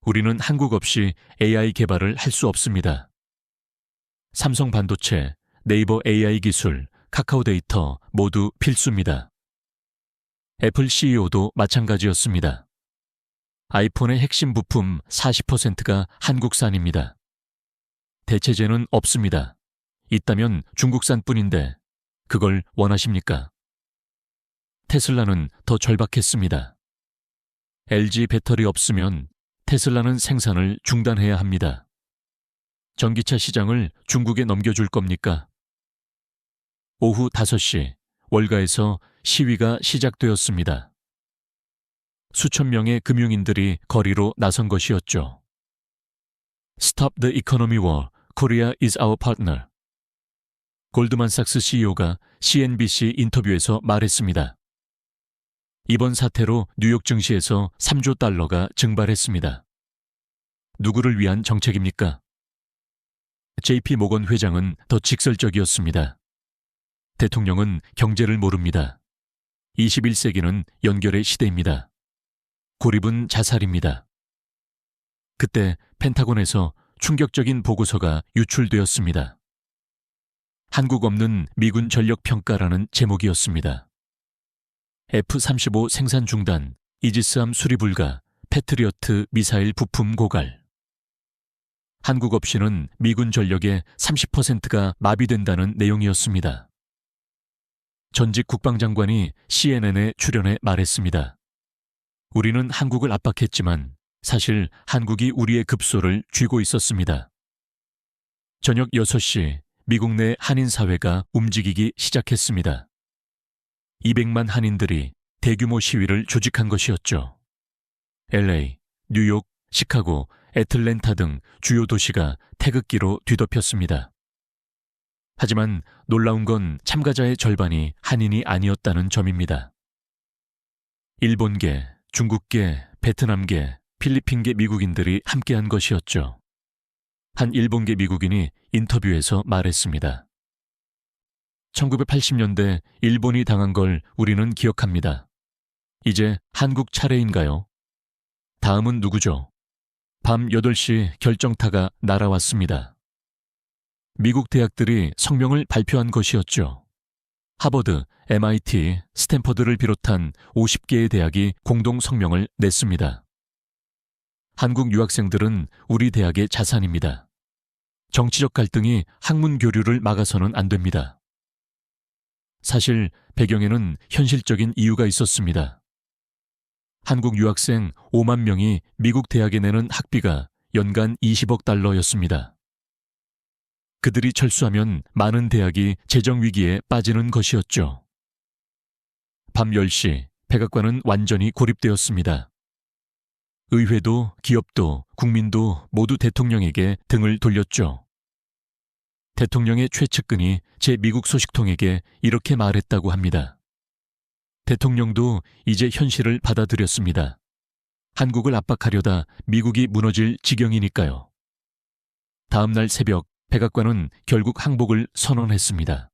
우리는 한국 없이 AI 개발을 할 수 없습니다. 삼성 반도체, 네이버 AI 기술, 카카오 데이터 모두 필수입니다. 애플 CEO도 마찬가지였습니다. 아이폰의 핵심 부품 40%가 한국산입니다. 대체제는 없습니다. 있다면 중국산뿐인데 그걸 원하십니까? 테슬라는 더 절박했습니다. LG 배터리 없으면 테슬라는 생산을 중단해야 합니다. 전기차 시장을 중국에 넘겨줄 겁니까? 오후 5시 월가에서 시위가 시작되었습니다. 수천 명의 금융인들이 거리로 나선 것이었죠. Stop the economy war. Korea is our partner. 골드만삭스 CEO가 CNBC 인터뷰에서 말했습니다. 이번 사태로 뉴욕 증시에서 3조 달러가 증발했습니다. 누구를 위한 정책입니까? JP 모건 회장은 더 직설적이었습니다. 대통령은 경제를 모릅니다. 21세기는 연결의 시대입니다. 고립은 자살입니다. 그때 펜타곤에서 충격적인 보고서가 유출되었습니다. 한국 없는 미군 전력 평가라는 제목이었습니다. F-35 생산 중단, 이지스함 수리 불가, 패트리어트 미사일 부품 고갈. 한국 없이는 미군 전력의 30%가 마비된다는 내용이었습니다. 전직 국방장관이 CNN에 출연해 말했습니다. 우리는 한국을 압박했지만 사실 한국이 우리의 급소를 쥐고 있었습니다. 저녁 6시 미국 내 한인사회가 움직이기 시작했습니다. 200만 한인들이 대규모 시위를 조직한 것이었죠. LA, 뉴욕, 시카고, 애틀랜타 등 주요 도시가 태극기로 뒤덮였습니다. 하지만 놀라운 건 참가자의 절반이 한인이 아니었다는 점입니다. 일본계, 중국계, 베트남계, 필리핀계 미국인들이 함께한 것이었죠. 한 일본계 미국인이 인터뷰에서 말했습니다. 1980년대 일본이 당한 걸 우리는 기억합니다. 이제 한국 차례인가요? 다음은 누구죠? 밤 8시 결정타가 날아왔습니다. 미국 대학들이 성명을 발표한 것이었죠. 하버드, MIT, 스탠퍼드를 비롯한 50개의 대학이 공동 성명을 냈습니다. 한국 유학생들은 우리 대학의 자산입니다. 정치적 갈등이 학문 교류를 막아서는 안 됩니다. 사실 배경에는 현실적인 이유가 있었습니다. 한국 유학생 5만 명이 미국 대학에 내는 학비가 연간 20억 달러였습니다. 그들이 철수하면 많은 대학이 재정 위기에 빠지는 것이었죠. 밤 10시 백악관은 완전히 고립되었습니다. 의회도 기업도 국민도 모두 대통령에게 등을 돌렸죠. 대통령의 최측근이 제 미국 소식통에게 이렇게 말했다고 합니다. 대통령도 이제 현실을 받아들였습니다. 한국을 압박하려다 미국이 무너질 지경이니까요. 다음 날 새벽 백악관은 결국 항복을 선언했습니다.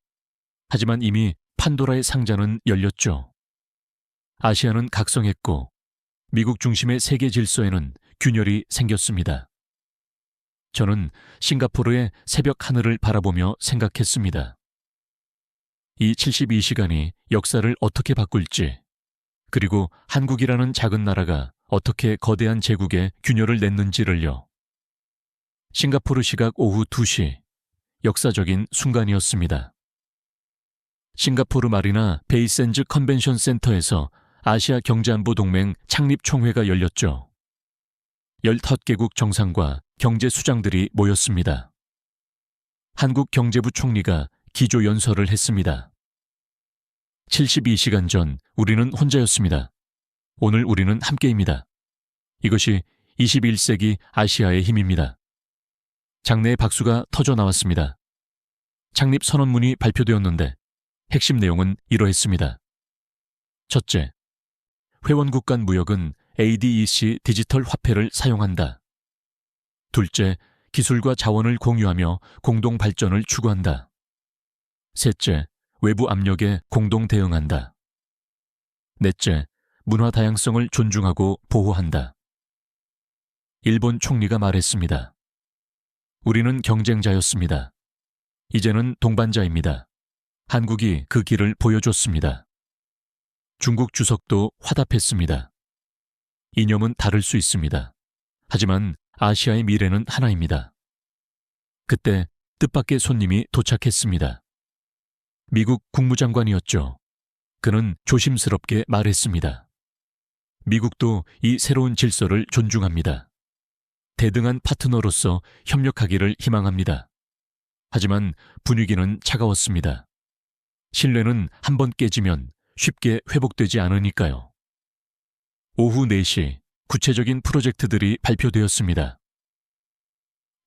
하지만 이미 판도라의 상자는 열렸죠. 아시아는 각성했고 미국 중심의 세계 질서에는 균열이 생겼습니다. 저는 싱가포르의 새벽 하늘을 바라보며 생각했습니다. 이 72시간이 역사를 어떻게 바꿀지, 그리고 한국이라는 작은 나라가 어떻게 거대한 제국에 균열을 냈는지를요. 싱가포르 시각 오후 2시, 역사적인 순간이었습니다. 싱가포르 마리나 베이샌즈 컨벤션 센터에서 아시아 경제안보 동맹 창립 총회가 열렸죠. 15개국 정상과 경제 수장들이 모였습니다. 한국 경제부 총리가 기조 연설을 했습니다. 72시간 전 우리는 혼자였습니다. 오늘 우리는 함께입니다. 이것이 21세기 아시아의 힘입니다. 장내에 박수가 터져 나왔습니다. 창립 선언문이 발표되었는데 핵심 내용은 이러했습니다. 첫째, 회원국 간 무역은 ADEC 디지털 화폐를 사용한다. 둘째, 기술과 자원을 공유하며 공동 발전을 추구한다. 셋째, 외부 압력에 공동 대응한다. 넷째, 문화 다양성을 존중하고 보호한다. 일본 총리가 말했습니다. 우리는 경쟁자였습니다. 이제는 동반자입니다. 한국이 그 길을 보여줬습니다. 중국 주석도 화답했습니다. 이념은 다를 수 있습니다. 하지만 아시아의 미래는 하나입니다. 그때 뜻밖의 손님이 도착했습니다. 미국 국무장관이었죠. 그는 조심스럽게 말했습니다. 미국도 이 새로운 질서를 존중합니다. 대등한 파트너로서 협력하기를 희망합니다. 하지만 분위기는 차가웠습니다. 신뢰는 한번 깨지면 쉽게 회복되지 않으니까요. 오후 4시 구체적인 프로젝트들이 발표되었습니다.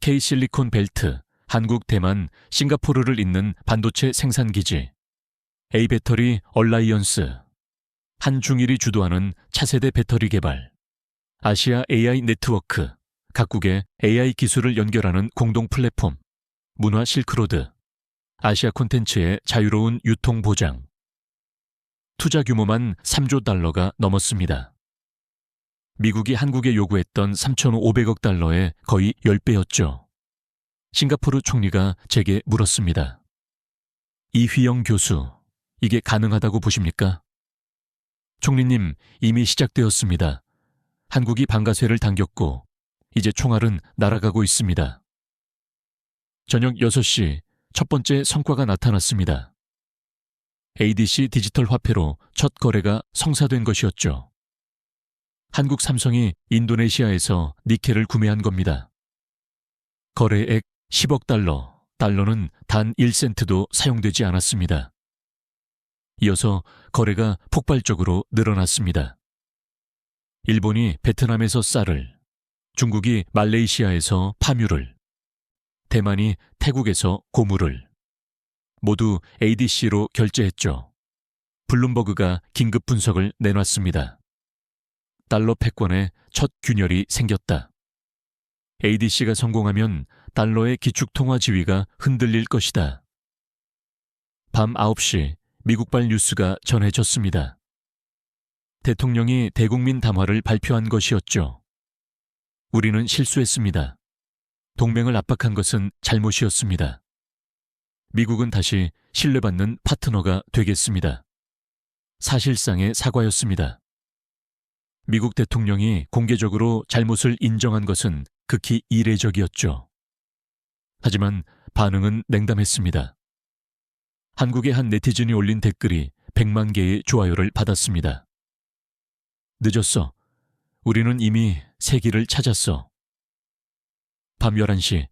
K실리콘 벨트, 한국, 대만, 싱가포르를 잇는 반도체 생산기지, A배터리 얼라이언스, 한중일이 주도하는 차세대 배터리 개발, 아시아 AI 네트워크, 각국의 AI 기술을 연결하는 공동 플랫폼, 문화 실크로드, 아시아 콘텐츠의 자유로운 유통 보장. 투자 규모만 3조 달러가 넘었습니다. 미국이 한국에 요구했던 3,500억 달러의 거의 10배였죠. 싱가포르 총리가 제게 물었습니다. 이휘영 교수, 이게 가능하다고 보십니까? 총리님, 이미 시작되었습니다. 한국이 방아쇠를 당겼고 이제 총알은 날아가고 있습니다. 저녁 6시 첫 번째 성과가 나타났습니다. ADC 디지털 화폐로 첫 거래가 성사된 것이었죠. 한국 삼성이 인도네시아에서 니켈을 구매한 겁니다. 거래액 10억 달러, 달러는 단 1센트도 사용되지 않았습니다. 이어서 거래가 폭발적으로 늘어났습니다. 일본이 베트남에서 쌀을, 중국이 말레이시아에서 파뮤를, 대만이 태국에서 고무를 모두 ADC로 결제했죠. 블룸버그가 긴급 분석을 내놨습니다. 달러 패권에 첫 균열이 생겼다. ADC가 성공하면 달러의 기축통화 지위가 흔들릴 것이다. 밤 9시 미국발 뉴스가 전해졌습니다. 대통령이 대국민 담화를 발표한 것이었죠. 우리는 실수했습니다. 동맹을 압박한 것은 잘못이었습니다. 미국은 다시 신뢰받는 파트너가 되겠습니다. 사실상의 사과였습니다. 미국 대통령이 공개적으로 잘못을 인정한 것은 극히 이례적이었죠. 하지만 반응은 냉담했습니다. 한국의 한 네티즌이 올린 댓글이 100만 개의 좋아요를 받았습니다. 늦었어. 우리는 이미 새 길을 찾았어. 밤 11시,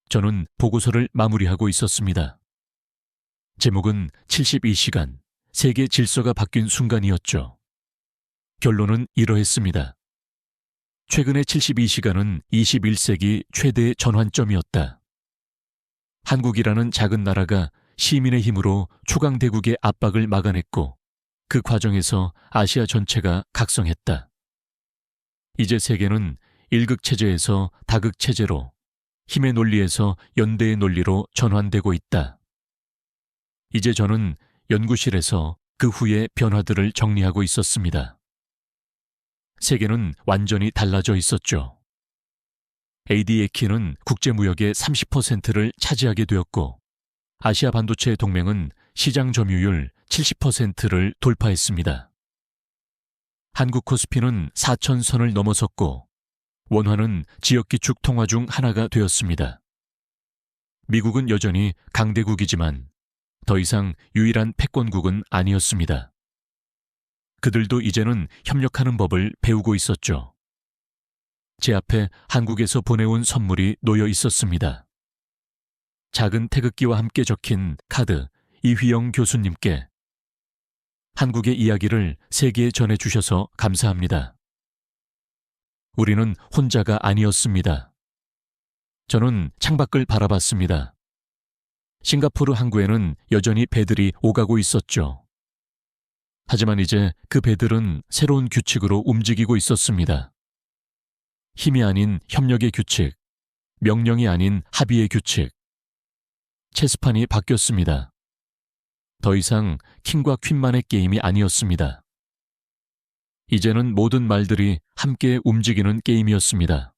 저는 보고서를 마무리하고 있었습니다. 제목은 72시간, 세계 질서가 바뀐 순간이었죠. 결론은 이러했습니다. 최근의 72시간은 21세기 최대의 전환점이었다. 한국이라는 작은 나라가 시민의 힘으로 초강대국의 압박을 막아냈고 그 과정에서 아시아 전체가 각성했다. 이제 세계는 일극체제에서 다극체제로, 힘의 논리에서 연대의 논리로 전환되고 있다. 이제 저는 연구실에서 그 후의 변화들을 정리하고 있었습니다. 세계는 완전히 달라져 있었죠. ADA키는 국제무역의 30%를 차지하게 되었고 아시아 반도체 동맹은 시장 점유율 70%를 돌파했습니다. 한국 코스피는 4,000선을 넘어섰고 원화는 지역기축 통화 중 하나가 되었습니다. 미국은 여전히 강대국이지만 더 이상 유일한 패권국은 아니었습니다. 그들도 이제는 협력하는 법을 배우고 있었죠. 제 앞에 한국에서 보내온 선물이 놓여 있었습니다. 작은 태극기와 함께 적힌 카드 이휘영 교수님께 한국의 이야기를 세계에 전해주셔서 감사합니다. 우리는 혼자가 아니었습니다. 저는 창밖을 바라봤습니다. 싱가포르 항구에는 여전히 배들이 오가고 있었죠. 하지만 이제 그 배들은 새로운 규칙으로 움직이고 있었습니다. 힘이 아닌 협력의 규칙, 명령이 아닌 합의의 규칙. 체스판이 바뀌었습니다. 더 이상 킹과 퀸만의 게임이 아니었습니다. 이제는 모든 말들이 함께 움직이는 게임이었습니다.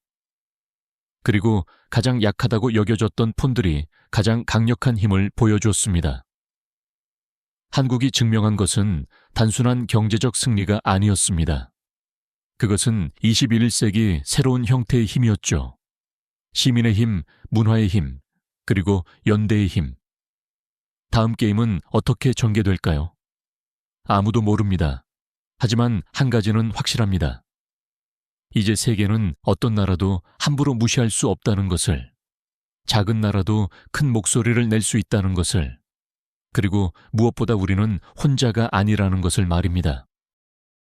그리고 가장 약하다고 여겨졌던 폰들이 가장 강력한 힘을 보여주었습니다. 한국이 증명한 것은 단순한 경제적 승리가 아니었습니다. 그것은 21세기 새로운 형태의 힘이었죠. 시민의 힘, 문화의 힘, 그리고 연대의 힘. 다음 게임은 어떻게 전개될까요? 아무도 모릅니다. 하지만 한 가지는 확실합니다. 이제 세계는 어떤 나라도 함부로 무시할 수 없다는 것을, 작은 나라도 큰 목소리를 낼 수 있다는 것을, 그리고 무엇보다 우리는 혼자가 아니라는 것을 말입니다.